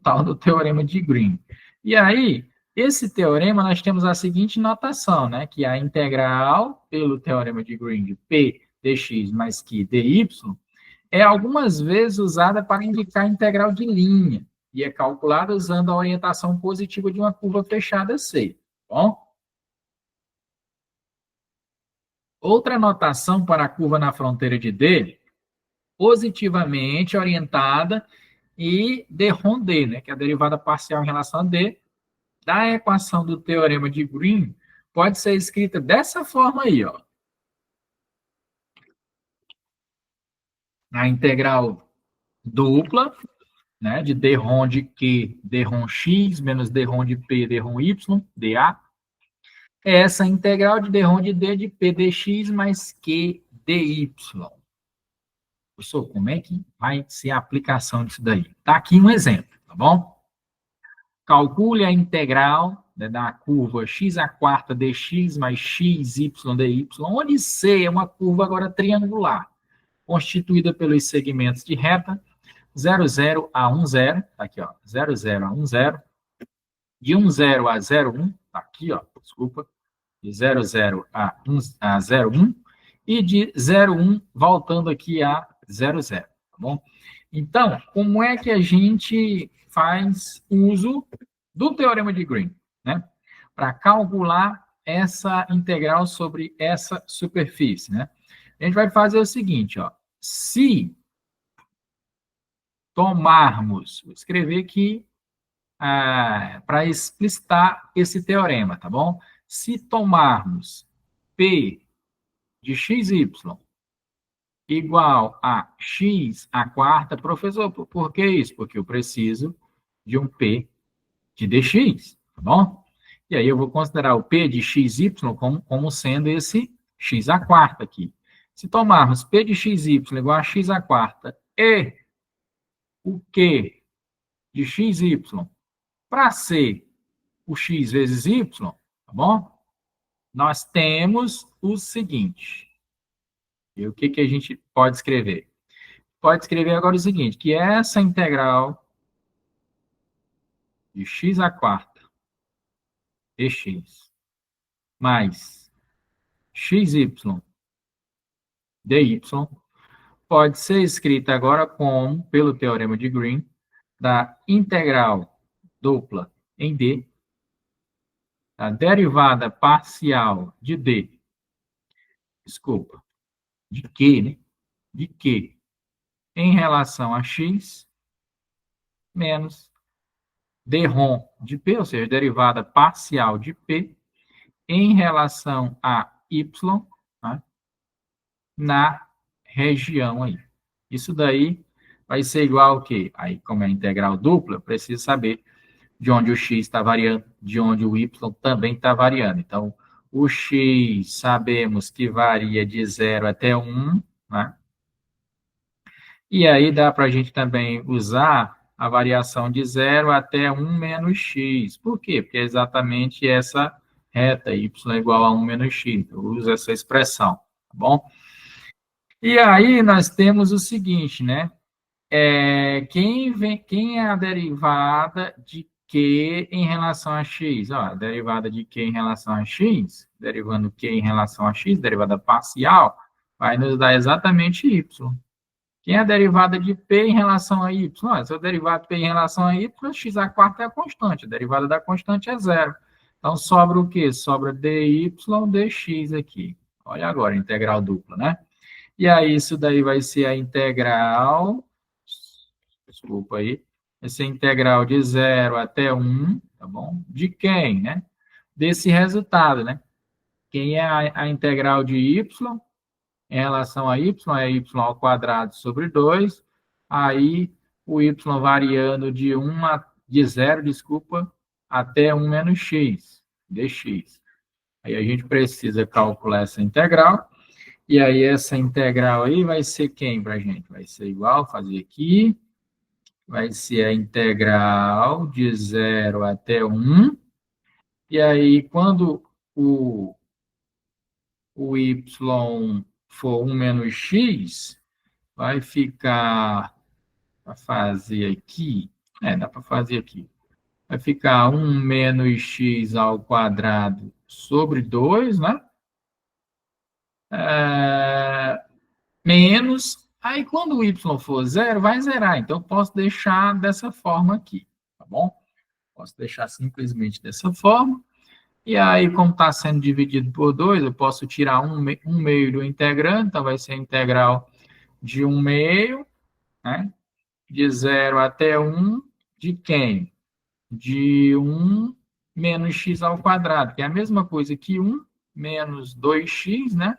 tal do teorema de Green. E aí, esse teorema, nós temos a seguinte notação, né, que a integral pelo teorema de Green de P dx mais Q dy é algumas vezes usada para indicar a integral de linha e é calculada usando a orientação positiva de uma curva fechada C. Bom? Outra notação para a curva na fronteira de D, positivamente orientada e de Rondet, né, que é a derivada parcial em relação a D, da equação do teorema de Green, pode ser escrita dessa forma aí, ó. A integral dupla, né, de d-rom de q, d-rom x, menos d-rom de p, d-rom y, dA, é essa integral de d-rom de d de p dx mais q dy. Professor, como é que vai ser a aplicação disso daí? Tá aqui um exemplo, tá bom? Calcule a integral, né, da curva x à quarta dx mais x, y, dy, onde C é uma curva agora triangular, constituída pelos segmentos de reta 0,0 a 1,0, tá aqui, ó, 0,0 a 1,0, de 1,0 a 0,1, tá aqui, ó, desculpa, de 0,0 a 0,1, e de 0,1 voltando aqui a 0,0, tá bom? Então, como é que a gente faz uso do teorema de Green, né? Para calcular essa integral sobre essa superfície, né? A gente vai fazer o seguinte, ó. Se tomarmos, vou escrever aqui para explicitar esse teorema, tá bom? Se tomarmos P de xy igual a x à quarta, professor, por que isso? Porque eu preciso de um P de dx, tá bom? E aí eu vou considerar o P de xy como sendo esse x à quarta aqui. Se tomarmos P de xy igual a x à quarta e o Q de xy para ser o x vezes y, tá bom? Nós temos o seguinte. E o que a gente pode escrever? Pode escrever agora o seguinte, que essa integral de x à quarta dx mais xy dy pode ser escrita agora como, pelo teorema de Green, da integral dupla em d, a derivada parcial de d, desculpa, de q, né? De q em relação a x menos d-rom de p, ou seja, derivada parcial de p em relação a y, tá? Na região aí. Isso daí vai ser igual ao quê? Aí, como é integral dupla, eu preciso saber de onde o x está variando, de onde o y também está variando. Então, o x sabemos que varia de 0 até 1, né? E aí dá para a gente também usar a variação de 0 até 1 menos x. Por quê? Porque é exatamente essa reta, y igual a 1 menos x. Eu uso essa expressão, tá bom? E aí nós temos o seguinte, né? Quem é a derivada de Q em relação a x? Ó, a derivada de Q em relação a x, derivando Q em relação a x, derivada parcial, vai nos dar exatamente y. Quem é a derivada de P em relação a y? Se eu derivar P em relação a y, x à quarta é a constante, a derivada da constante é zero. Então, sobra o quê? Sobra dy dx aqui. Olha agora, integral dupla, né? E aí, isso daí vai ser a integral, desculpa aí, vai ser a integral de 0 até 1, tá bom? De quem, né? Desse resultado, né? Quem é a integral de y em relação a y, é y ao quadrado sobre 2, aí o y variando de 0, desculpa, até 1 menos x, dx. Aí a gente precisa calcular essa integral, e aí essa integral aí vai ser quem para a gente? Vai ser igual, fazer aqui, vai ser a integral de 0 até 1, e aí quando o y for 1 menos x, vai ficar, para fazer aqui, dá para fazer aqui, vai ficar 1 menos x ao quadrado sobre 2, né? Menos, aí quando o y for zero, vai zerar, então eu posso deixar dessa forma aqui, tá bom? Posso deixar simplesmente dessa forma, e aí, como está sendo dividido por 2, eu posso tirar um meio do integrante, então vai ser a integral de 1 meio, né? De 0 até 1, de quem? De 1 menos x ao quadrado, que é a mesma coisa que 1 menos 2x, né?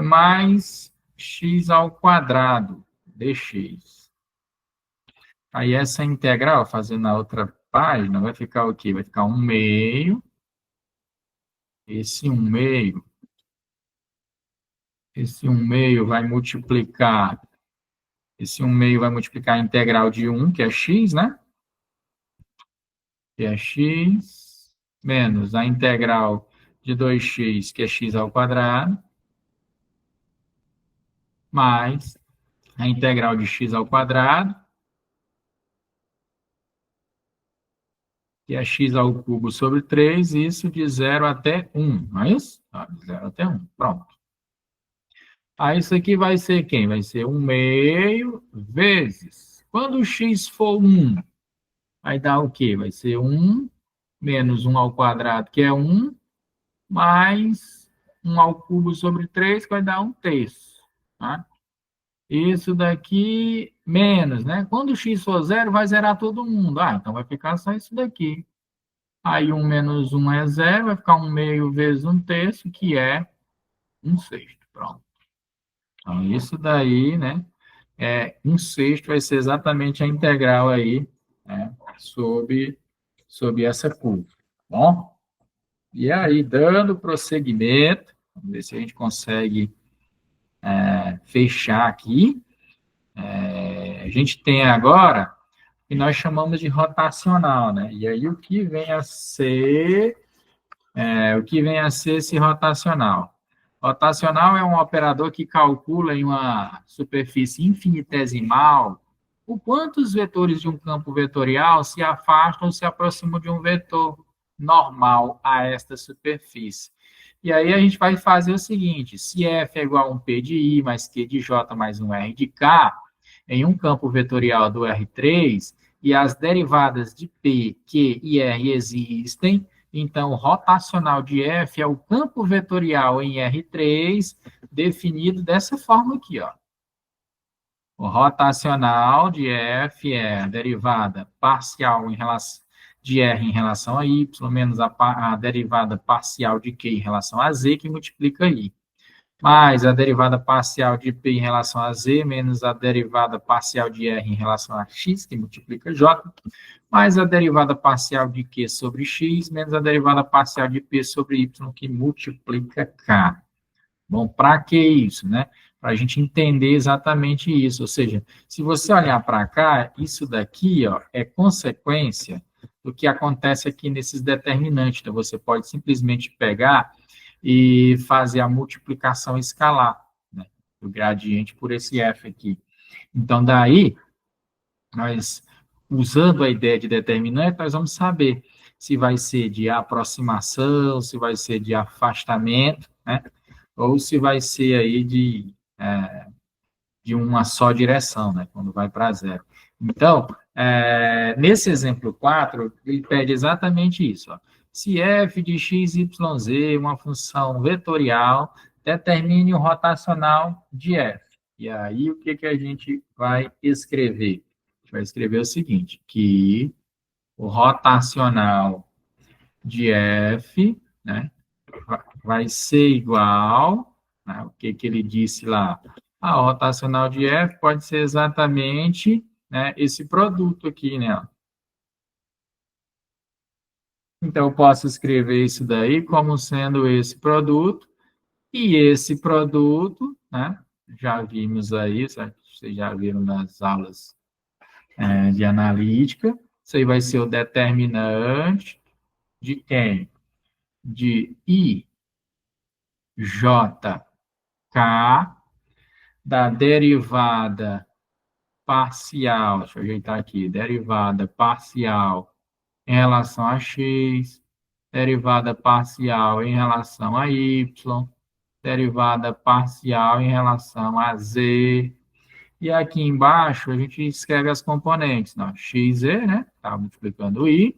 Mais x ao quadrado dx. Aí essa integral, fazendo na outra página, vai ficar o quê? Vai ficar 1 meio. Esse 1 meio. Esse 1 meio vai multiplicar. Esse 1 meio vai multiplicar a integral de 1, que é x, né? Que é x, menos a integral de 2x, que é x ao quadrado, mais a integral de x ao quadrado, que é x ao cubo sobre 3, isso de 0 até 1, não é isso? De 0 até 1, pronto. Aí isso aqui vai ser quem? Vai ser 1 meio vezes. Quando o x for 1, vai dar o quê? Vai ser 1 menos 1 ao quadrado, que é 1, mais 1 ao cubo sobre 3, que vai dar 1/3. Tá? Isso daqui, menos, né? Quando o x for 0, vai zerar todo mundo. Então vai ficar só isso daqui. Aí 1 menos 1 é 0, vai ficar 1 meio vezes 1/3, que é 1/6. Pronto. Então, isso daí, né? 1/6 vai ser exatamente a integral aí, né? Sobre essa curva. Bom? E aí, dando prosseguimento, vamos ver se a gente consegue fechar aqui. A gente tem agora o que nós chamamos de rotacional, né? E aí, o que vem a ser esse rotacional? Rotacional é um operador que calcula em uma superfície infinitesimal o quanto os vetores de um campo vetorial se afastam ou se aproximam de um vetor normal a esta superfície. E aí a gente vai fazer o seguinte, se f é igual a um P de I mais Q de J mais um R de K, em um campo vetorial do R3, e as derivadas de P, Q e R existem, então, o rotacional de F é o campo vetorial em R3, definido dessa forma aqui, ó. O rotacional de F é a derivada parcial de R em relação a Y, menos a derivada parcial de Q em relação a Z, que multiplica I. Mais a derivada parcial de P em relação a Z, menos a derivada parcial de R em relação a X, que multiplica J, mais a derivada parcial de Q sobre X, menos a derivada parcial de P sobre Y, que multiplica K. Bom, para que isso, né? Para a gente entender exatamente isso. Ou seja, se você olhar para cá, isso daqui, ó, é consequência do que acontece aqui nesses determinantes. Então, você pode simplesmente pegar e fazer a multiplicação escalar, né, do gradiente por esse f aqui. Então, daí, nós, usando a ideia de determinante, nós vamos saber se vai ser de aproximação, se vai ser de afastamento, né, ou se vai ser aí de uma só direção, né, quando vai para zero. Então, nesse exemplo 4, ele pede exatamente isso, ó. Se f de x, y, z, uma função vetorial, determine o rotacional de f. E aí, o que a gente vai escrever? A gente vai escrever o seguinte, que o rotacional de f, né, vai ser igual, né, o que ele disse lá? A rotacional de f pode ser exatamente, né, esse produto aqui, né? Então, eu posso escrever isso daí como sendo esse produto, e esse produto, né, já vimos aí, vocês já viram nas aulas de analítica, isso aí vai ser o determinante de quem? De IJK da derivada parcial, deixa eu ajeitar aqui, derivada parcial em relação a x, derivada parcial em relação a y, derivada parcial em relação a z. E aqui embaixo a gente escreve as componentes, não? X, e, né? Tá multiplicando i,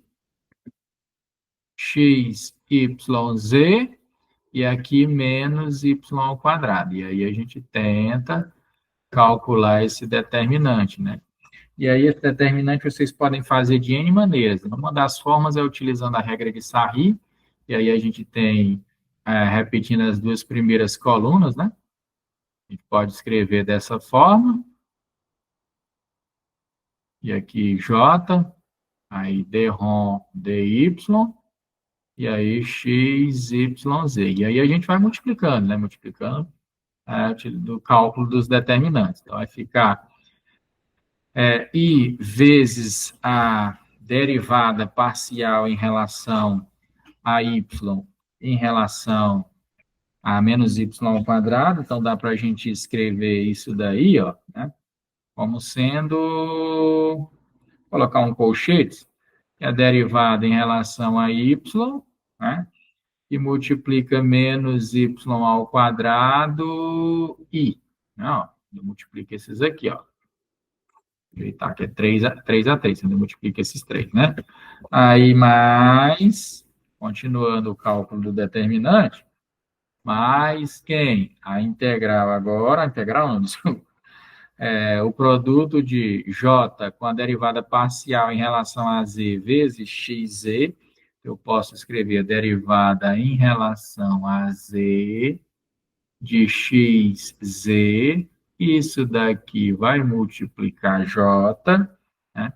x, y, z, e aqui menos y ao quadrado. E aí a gente tenta calcular esse determinante, né? E aí, esse determinante vocês podem fazer de N maneiras. Uma das formas é utilizando a regra de Sarri, e aí a gente tem, repetindo as duas primeiras colunas, né? A gente pode escrever dessa forma, e aqui J, aí D-ROM, DY, e aí X, Y, Z. E aí a gente vai multiplicando, né? Multiplicando do cálculo dos determinantes. Então, vai ficar I vezes a derivada parcial em relação a y em relação a menos y ao quadrado. Então, dá para a gente escrever isso daí, ó, né? Como sendo, colocar um colchete, que é a derivada em relação a y, né? E multiplica menos y ao quadrado i. Não, eu multiplico esses aqui, ó. Tá, que é 3 a 3, você multiplica esses três, né? Aí mais, continuando o cálculo do determinante, mais quem? A integral agora, a integral não, desculpa, o produto de J com a derivada parcial em relação a Z vezes XZ, eu posso escrever a derivada em relação a Z de XZ, isso daqui vai multiplicar J, né?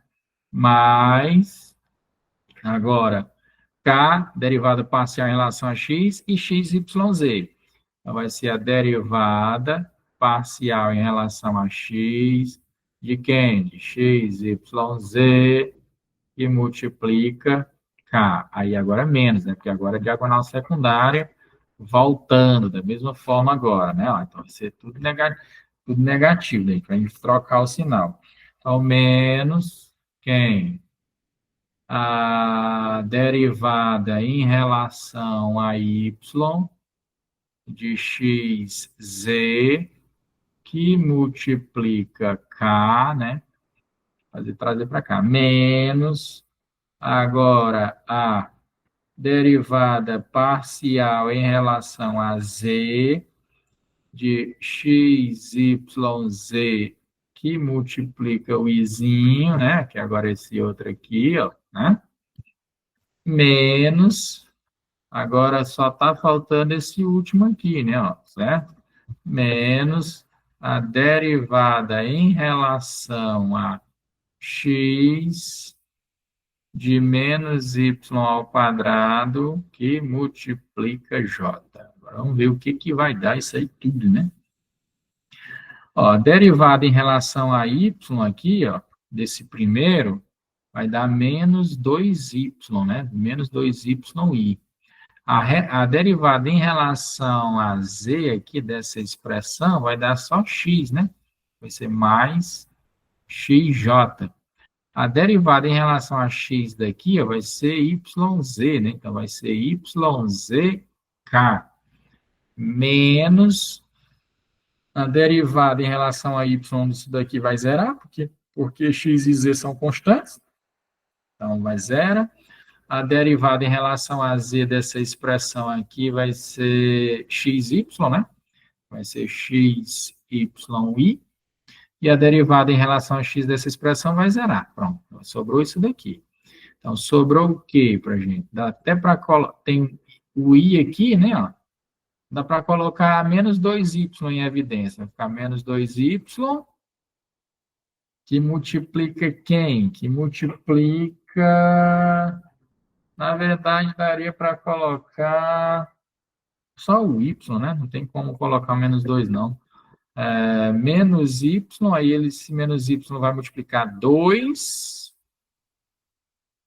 Mais, agora, K, derivada parcial em relação a X, e XYZ. Então, vai ser a derivada parcial em relação a X, de quem? De XYZ, que multiplica K. Aí agora menos, né? Porque agora é diagonal secundária, voltando da mesma forma agora, né? Ó, então, vai ser tudo negativo, né? Para a gente trocar o sinal. Então, menos quem? A derivada em relação a y de xz que multiplica k, né? Trazer para cá, menos agora a derivada parcial em relação a z de xyz que multiplica o izinho, né? Que agora é esse outro aqui, ó, né? Menos, agora só está faltando esse último aqui, né? Ó, certo? Menos a derivada em relação a x de menos y ao quadrado que multiplica j. Agora vamos ver o que, que vai dar isso aí tudo, né? Ó, derivada em relação a y aqui, ó, desse primeiro, vai dar menos 2y, né? Menos 2y. A derivada em relação a z aqui dessa expressão vai dar só x, né? Vai ser mais xj. A derivada em relação a x daqui ó, vai ser yz, né? Então, vai ser yzk menos a derivada em relação a y disso daqui vai zerar, porque x e z são constantes. Então, vai zerar. A derivada em relação a z dessa expressão aqui vai ser xy, né? Vai ser xyi. E a derivada em relação a x dessa expressão vai zerar. Pronto, sobrou isso daqui. Então, sobrou o quê para a gente? Dá até para colocar... Tem o i aqui, né? Ó. Dá para colocar menos 2y em evidência. Vai ficar menos 2y, que multiplica quem? Que multiplica... Na verdade, daria para colocar só o y, né? Não tem como colocar menos 2, não. Menos y, aí esse menos y vai multiplicar 2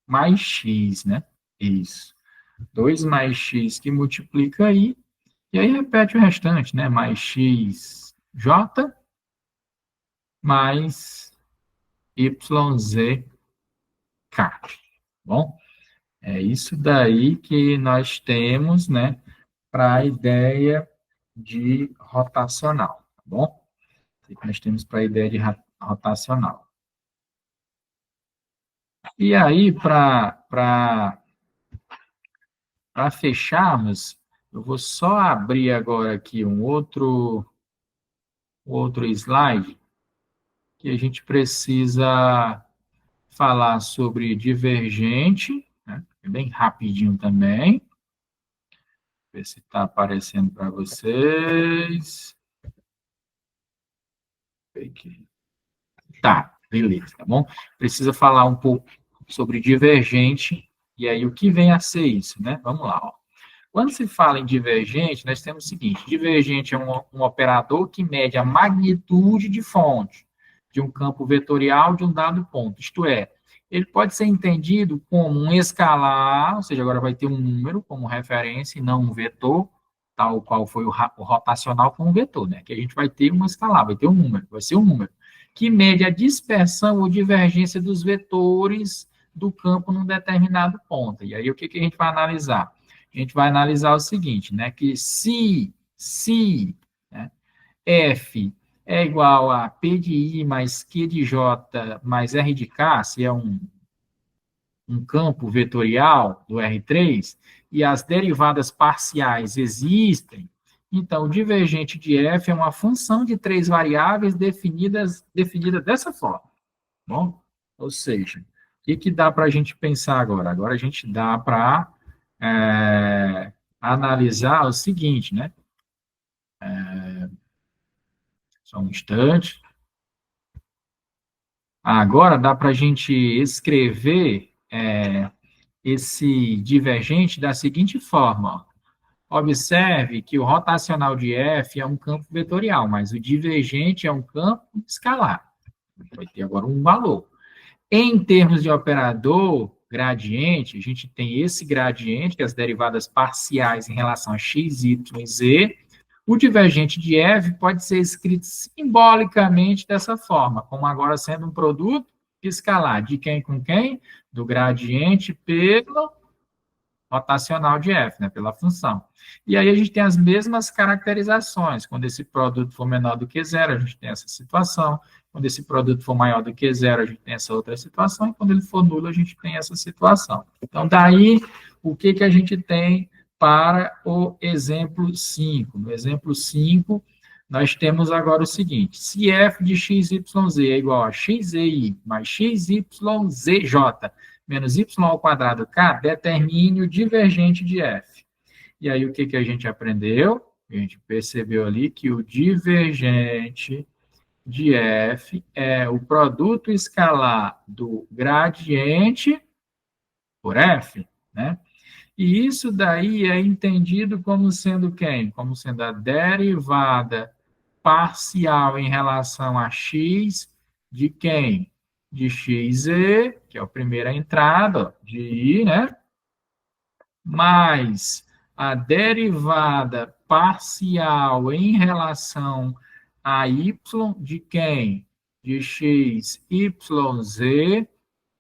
mais x, né? Isso. 2 mais x que multiplica aí, e aí repete o restante, né? Mais xj mais yzk. Bom, é isso daí que nós temos, né? Para a ideia de rotacional, tá bom? Nós temos para a ideia de rotacional. E aí, para fecharmos, eu vou só abrir agora aqui um outro slide, E a gente precisa falar sobre divergente, né? Bem rapidinho também. Ver se está aparecendo para vocês. Tá, beleza, tá bom? Precisa falar um pouco sobre divergente, e aí o que vem a ser isso, né? Vamos lá, ó. Quando se fala em divergente, nós temos o seguinte: divergente é um operador que mede a magnitude de fonte de um campo vetorial de um dado ponto. Isto é, ele pode ser entendido como um escalar, ou seja, agora vai ter um número como referência e não um vetor, tal qual foi o rotacional com um vetor, né? Que a gente vai ter um escalar, vai ter um número, vai ser um número, que mede a dispersão ou divergência dos vetores do campo num determinado ponto. E aí, o que a gente vai analisar? A gente vai analisar o seguinte, né, que se né, F é igual a P de I mais Q de J mais R de K, se é um campo vetorial do R3, e as derivadas parciais existem, então o divergente de F é uma função de três variáveis definida dessa forma. Bom? Ou seja, o que dá para a gente pensar agora? Agora a gente dá para analisar o seguinte, né? Só um instante. Agora dá para a gente escrever esse divergente da seguinte forma. Ó. Observe que o rotacional de F é um campo vetorial, mas o divergente é um campo escalar. Vai ter agora um valor. Em termos de operador gradiente, a gente tem esse gradiente, que é as derivadas parciais em relação a x, y e z. O divergente de F pode ser escrito simbolicamente dessa forma, como agora sendo um produto escalar. De quem com quem? Do gradiente pelo rotacional de F, né, pela função. E aí a gente tem as mesmas caracterizações. Quando esse produto for menor do que zero, a gente tem essa situação. Quando esse produto for maior do que zero, a gente tem essa outra situação. E quando ele for nulo, a gente tem essa situação. Então, daí, o que a gente tem para o exemplo 5? No exemplo 5, nós temos agora o seguinte: se f de x, y, z é igual a x, y mais x, y, z, j menos y ao quadrado k, determine o divergente de f. E aí, o que a gente aprendeu? A gente percebeu ali que o divergente de f é o produto escalar do gradiente por f, né? E isso daí é entendido como sendo quem? Como sendo a derivada parcial em relação a x de quem? De xz, que é a primeira entrada de i, né? Mais a derivada parcial em relação a y de quem? De x, y, z,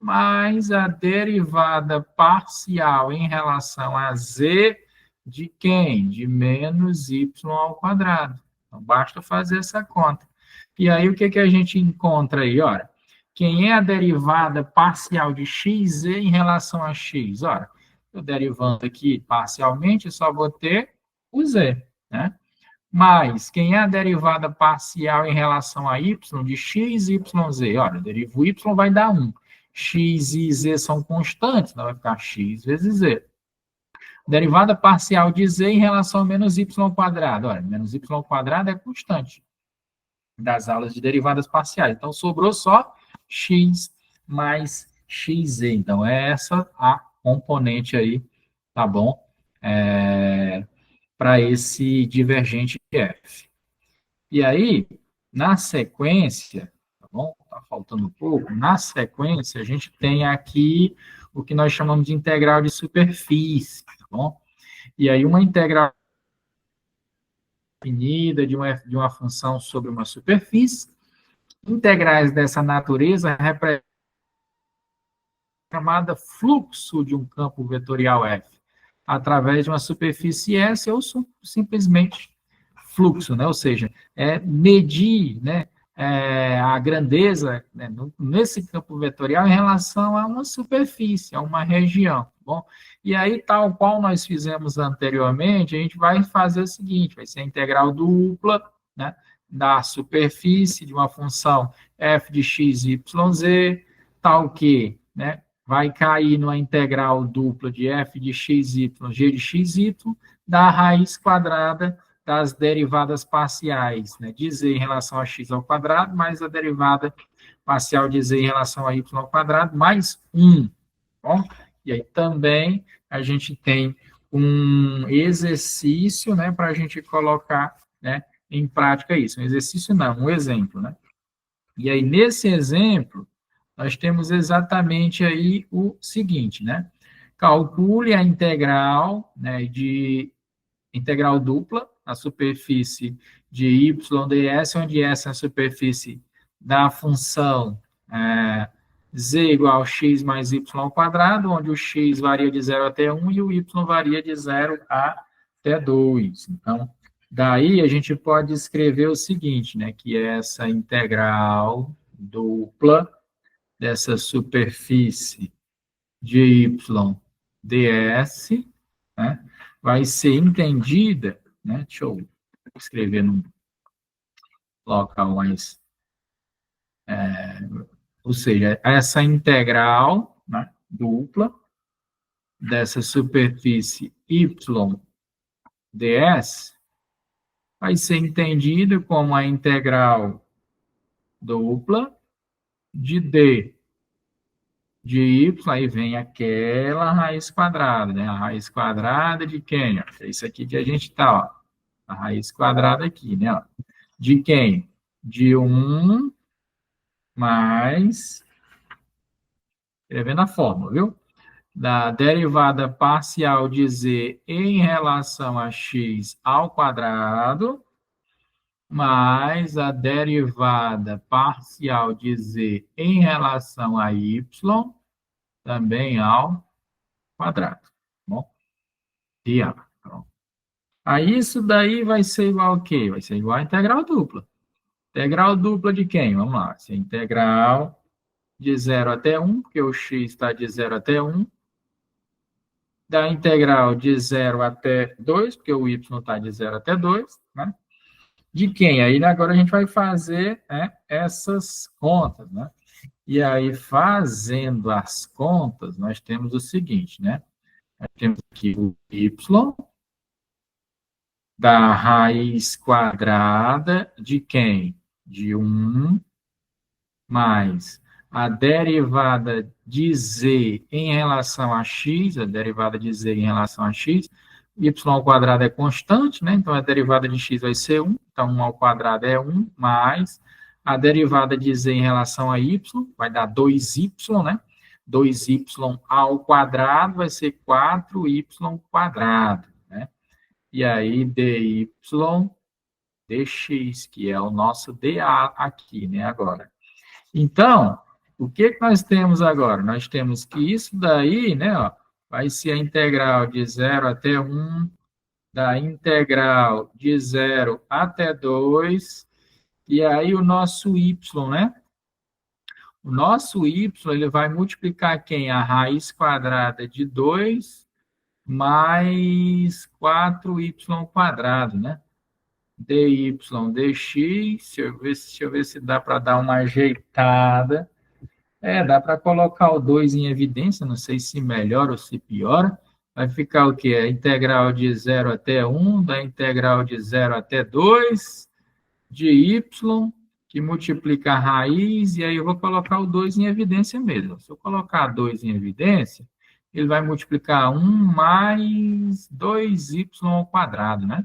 mais a derivada parcial em relação a z de quem? De menos y ao quadrado. Então, basta fazer essa conta. E aí, o que a gente encontra aí? Ora, quem é a derivada parcial de xz em relação a x? Ora, eu derivando aqui parcialmente, só vou ter o z, né? Mas, quem é a derivada parcial em relação a y de x, y, z? Olha, eu derivo y, vai dar 1. X e z são constantes, então vai ficar x vezes z. Derivada parcial de z em relação a menos y ao quadrado. Olha, menos y ao quadrado é constante das aulas de derivadas parciais. Então, sobrou só x mais xz. Então, é essa a componente aí, tá bom? Para esse divergente de f. E aí, na sequência, tá bom? Tá faltando um pouco. Na sequência, a gente tem aqui o que nós chamamos de integral de superfície, tá bom? E aí, uma integral definida de uma função sobre uma superfície. Integrais dessa natureza representam chamada fluxo de um campo vetorial F, através de uma superfície S ou simplesmente fluxo, né? Ou seja, medir, né, a grandeza, né, nesse campo vetorial em relação a uma superfície, a uma região. Bom, e aí, tal qual nós fizemos anteriormente, a gente vai fazer o seguinte: vai ser a integral dupla, né, da superfície de uma função f de x, y, z, tal que, né, vai cair numa integral dupla de f de x, y, g de x, y, da raiz quadrada das derivadas parciais, né, de z em relação a x ao quadrado, mais a derivada parcial de z em relação a y ao quadrado, mais 1. Bom? E aí também a gente tem um exercício, né, para a gente colocar, né, em prática isso. Um exercício não, um exemplo, né? E aí, nesse exemplo, nós temos exatamente aí o seguinte, né? Calcule a integral, né, de integral dupla, a superfície de y ds, onde essa é a superfície da função z igual a x mais y ao quadrado, onde o x varia de 0 até 1 e o y varia de 0 até 2. Então, daí a gente pode escrever o seguinte, né, que essa integral dupla dessa superfície de y ds, né, vai ser entendida, né, deixa eu escrever num local mais, ou seja, essa integral, né, dupla dessa superfície y ds vai ser entendido como a integral dupla de d de y, aí vem aquela raiz quadrada, né? A raiz quadrada de quem? É isso aqui que a gente está, ó. A raiz quadrada aqui, né? Ó. De quem? De 1 mais, escrevendo a fórmula, viu? Da derivada parcial de z em relação a x ao quadrado, mais a derivada parcial de z em relação a y, também ao quadrado. Tá bom? E A. Pronto. Aí isso daí vai ser igual a quê? Vai ser igual a integral dupla. Integral dupla de quem? Vamos lá. Vai ser integral de 0 até 1, porque o x está de 0 até 1. Da integral de 0 até 2, porque o y está de 0 até 2, né? De quem? Aí agora a gente vai fazer, né, essas contas, né? E aí, fazendo as contas, nós temos o seguinte, né? Nós temos aqui o y da raiz quadrada de quem? De 1 mais a derivada de z em relação a x, a derivada de z em relação a x, y ao quadrado é constante, né? Então, a derivada de x vai ser 1, então 1 ao quadrado é 1, mais a derivada de z em relação a y, vai dar 2y, né? 2y ao quadrado vai ser 4y quadrado, né? E aí, dy dx, que é o nosso dA aqui, né, agora. Então, o que nós temos agora? Nós temos que isso daí, né, ó, vai ser a integral de 0 até 1, da integral de 0 até 2, e aí o nosso y, né? O nosso y, ele vai multiplicar quem? A raiz quadrada de 2 mais 4y quadrado, né? dy dx, deixa eu ver se dá para dar uma ajeitada. Dá para colocar o 2 em evidência, não sei se melhora ou se piora. Vai ficar o quê? A integral de 0 até 1, da integral de 0 até 2, de y, que multiplica a raiz, e aí eu vou colocar o 2 em evidência mesmo. Se eu colocar 2 em evidência, ele vai multiplicar 1 mais 2y ao quadrado, né?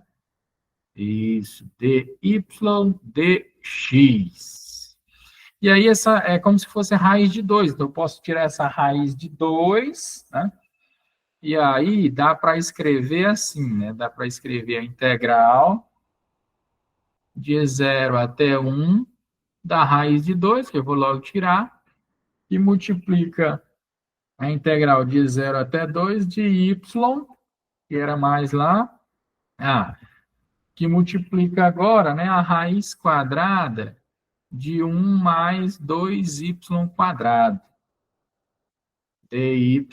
Isso, dy dx. E aí, essa é como se fosse a raiz de 2. Então, eu posso tirar essa raiz de 2, né? E aí, dá para escrever assim, né? Dá para escrever a integral de 0 até 1 da raiz de 2, que eu vou logo tirar, e multiplica a integral de 0 até 2 de y, que era mais lá, que multiplica agora, né, a raiz quadrada de 1 mais 2y quadrado, dy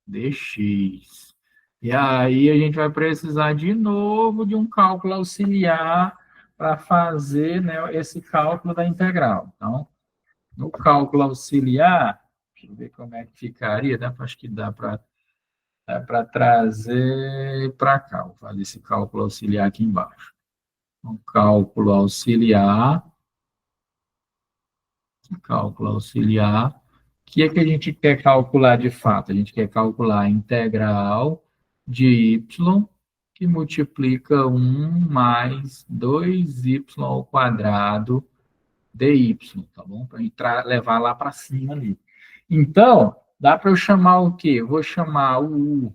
dx. E aí a gente vai precisar de novo de um cálculo auxiliar para fazer, né, esse cálculo da integral. Então, no cálculo auxiliar, deixa eu ver como é que ficaria, acho que dá para trazer para cá. Vou fazer esse cálculo auxiliar aqui embaixo. Um cálculo auxiliar. O que é que a gente quer calcular de fato? A gente quer calcular a integral de y que multiplica 1 mais 2y ao quadrado dy, tá bom? Para a gente levar lá para cima ali. Então, dá para eu chamar o quê? Eu vou chamar o u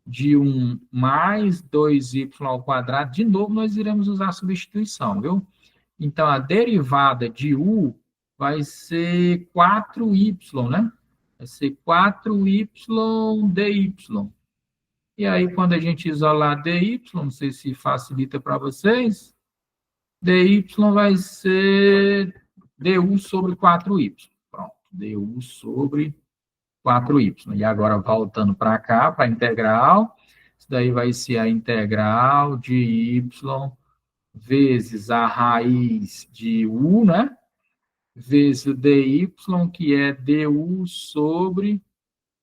de 1 mais 2y ao quadrado. De novo, nós iremos usar a substituição, viu? Então, a derivada de u vai ser 4y, né? Vai ser 4y dy. E aí, quando a gente isolar dy, não sei se facilita para vocês, dy vai ser du sobre 4y. Pronto, du sobre 4y. E agora, voltando para cá, para a integral, isso daí vai ser a integral de y vezes a raiz de u, né? Vezes o dy, que é du sobre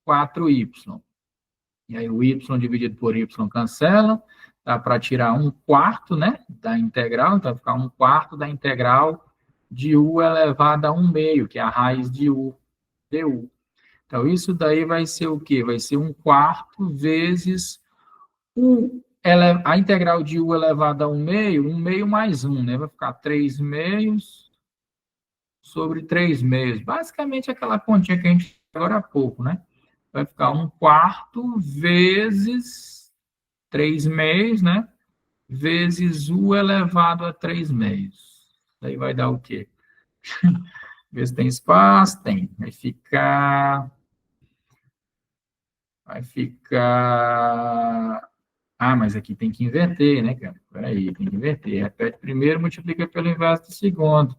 4y. E aí o y dividido por y cancela, dá para tirar 1/4, né, da integral, então vai ficar 1/4 da integral de u elevado a 1/2, que é a raiz de u, du. Então, isso daí vai ser o quê? Vai ser 1/4 vezes a integral de u elevado a 1/2, 1/2 mais 1, né? Vai ficar 3/2 sobre 3/2. Basicamente, aquela continha que a gente fez agora há pouco, né? Vai ficar 1/4 vezes 3/2, né? Vezes u elevado a 3/2. Daí vai dar o quê? Ver se tem espaço. Tem. Vai ficar... Ah, mas aqui tem que inverter, né, cara? Peraí, tem que inverter. Repete primeiro, multiplica pelo inverso do segundo.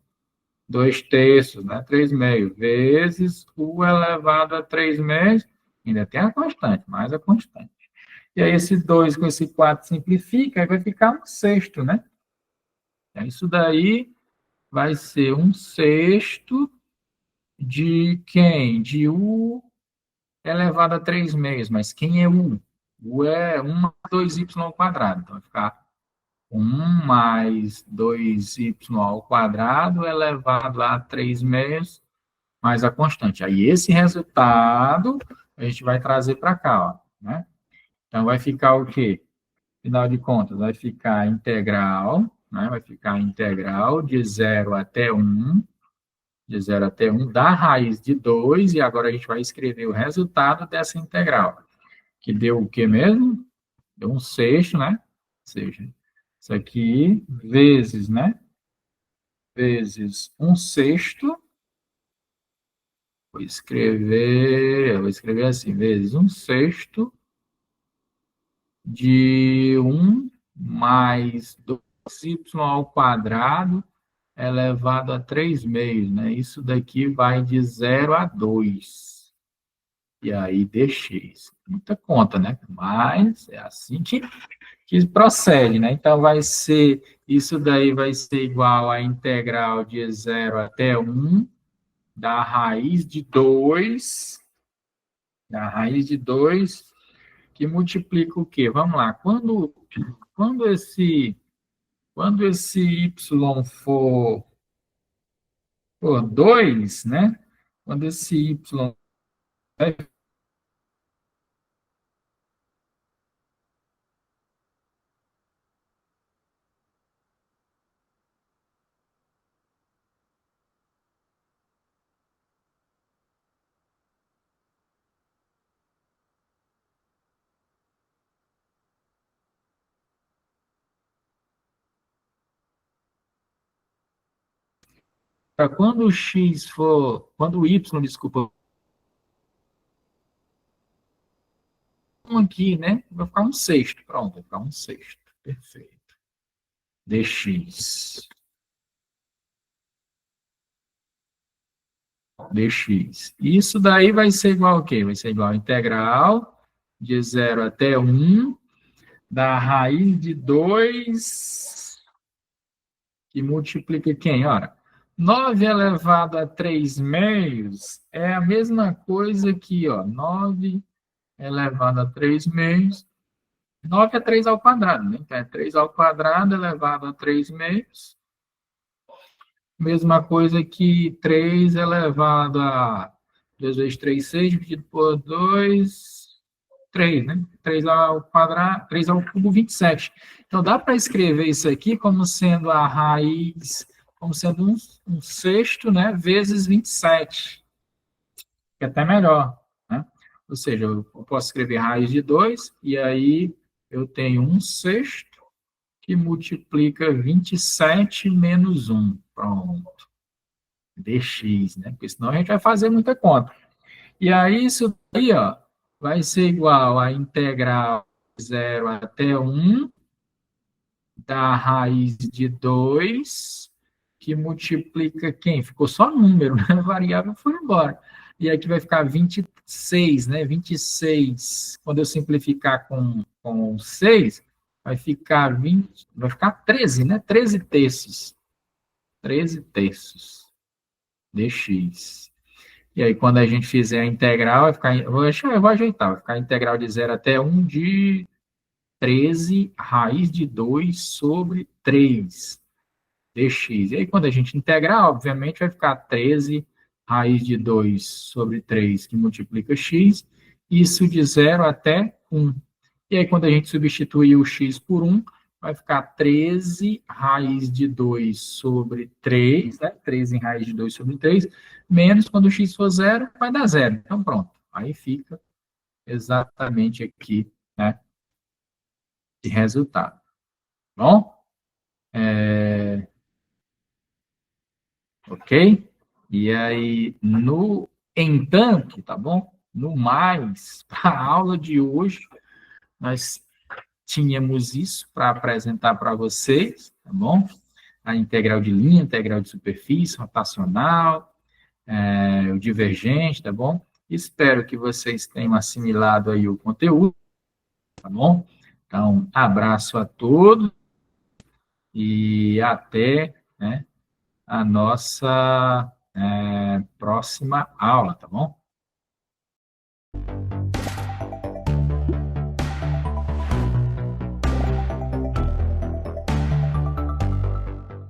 2/3, né? 3/2 vezes u elevado a 3/2. Ainda tem a constante, mais a constante. E aí esse 2 com esse 4 simplifica, aí vai ficar 1/6, né? Então, isso daí vai ser 1/6 de quem? De u elevado a 3/2. Mas quem é u? U é 1 mais 2y ao quadrado. Então, vai ficar 1 mais 2y ao quadrado elevado a 3/2 mais a constante. Aí, esse resultado a gente vai trazer para cá, ó, né? Então, vai ficar o quê? Final de contas, vai ficar a integral, né? Vai ficar a integral de 0 até 1, de 0 até 1, da raiz de 2, e agora a gente vai escrever o resultado dessa integral, que deu o quê mesmo? Deu 1/6, né? Ou seja, isso aqui vezes, né? Vezes 1/6. Vou escrever assim, vezes 1/6 de 1 mais 2y ao quadrado elevado a 3/2, né? Isso daqui vai de 0 a 2. E aí, deixei. Muita conta, né? Mas é assim que procede, né? Então, isso daí vai ser igual à integral de 0 até 1 da raiz de 2, que multiplica o quê? Vamos lá. Quando esse y for 2, né? Quando esse y quando o x for, quando o y, desculpa, aqui, né? Vai ficar 1/6. Pronto, vai ficar 1/6. Perfeito. dx. dx. Isso daí vai ser igual a quê? Vai ser igual a integral de 0 até 1 da raiz de 2 que multiplica quem? Ora, 9 elevado a 3 meios é a mesma coisa que, ó, 9 elevado a 3 meios. 9 é 3 ao quadrado, né? Então, é 3 ao quadrado elevado a 3 meios. Mesma coisa que 3 elevado a 2 vezes 3, 6, dividido por 2, 3, né? 3 ao quadrado, 3 ao cubo, 27. Então, dá para escrever isso aqui como sendo a raiz, como sendo um sexto, né? Vezes 27, que é até melhor, né? Ou seja, eu posso escrever raiz de 2, e aí eu tenho um sexto que multiplica 27 menos 1. Pronto. Dx, né? Porque senão a gente vai fazer muita conta. E aí, isso aí, ó, vai ser igual a integral de 0 até 1 da raiz de 2, que multiplica quem? Ficou só número, né? A variável foi embora. E aqui vai ficar 26, né? 26, quando eu simplificar com 6, vai ficar 20, vai ficar 13, né? 13 terços. 13 terços dx. E aí, quando a gente fizer a integral, vai ficar, eu vou ajeitar, vai ficar a integral de 0 até 1 de 13 raiz de 2 sobre 3 dx. E aí, quando a gente integrar, obviamente, vai ficar 13 raiz de 2 sobre 3, que multiplica x, isso de 0 até 1. E aí, quando a gente substituir o x por 1, vai ficar 13 raiz de 2 sobre 3, né? 13 em raiz de 2 sobre 3, menos quando o x for 0, vai dar 0. Então, pronto. Aí fica exatamente aqui, né? De resultado. Bom? Ok? E aí, no entanto, tá bom? No mais, para a aula de hoje, nós tínhamos isso para apresentar para vocês, tá bom? A integral de linha, integral de superfície, rotacional, o divergente, tá bom? Espero que vocês tenham assimilado aí o conteúdo, tá bom? Então, abraço a todos e até, né, a nossa próxima aula, tá bom?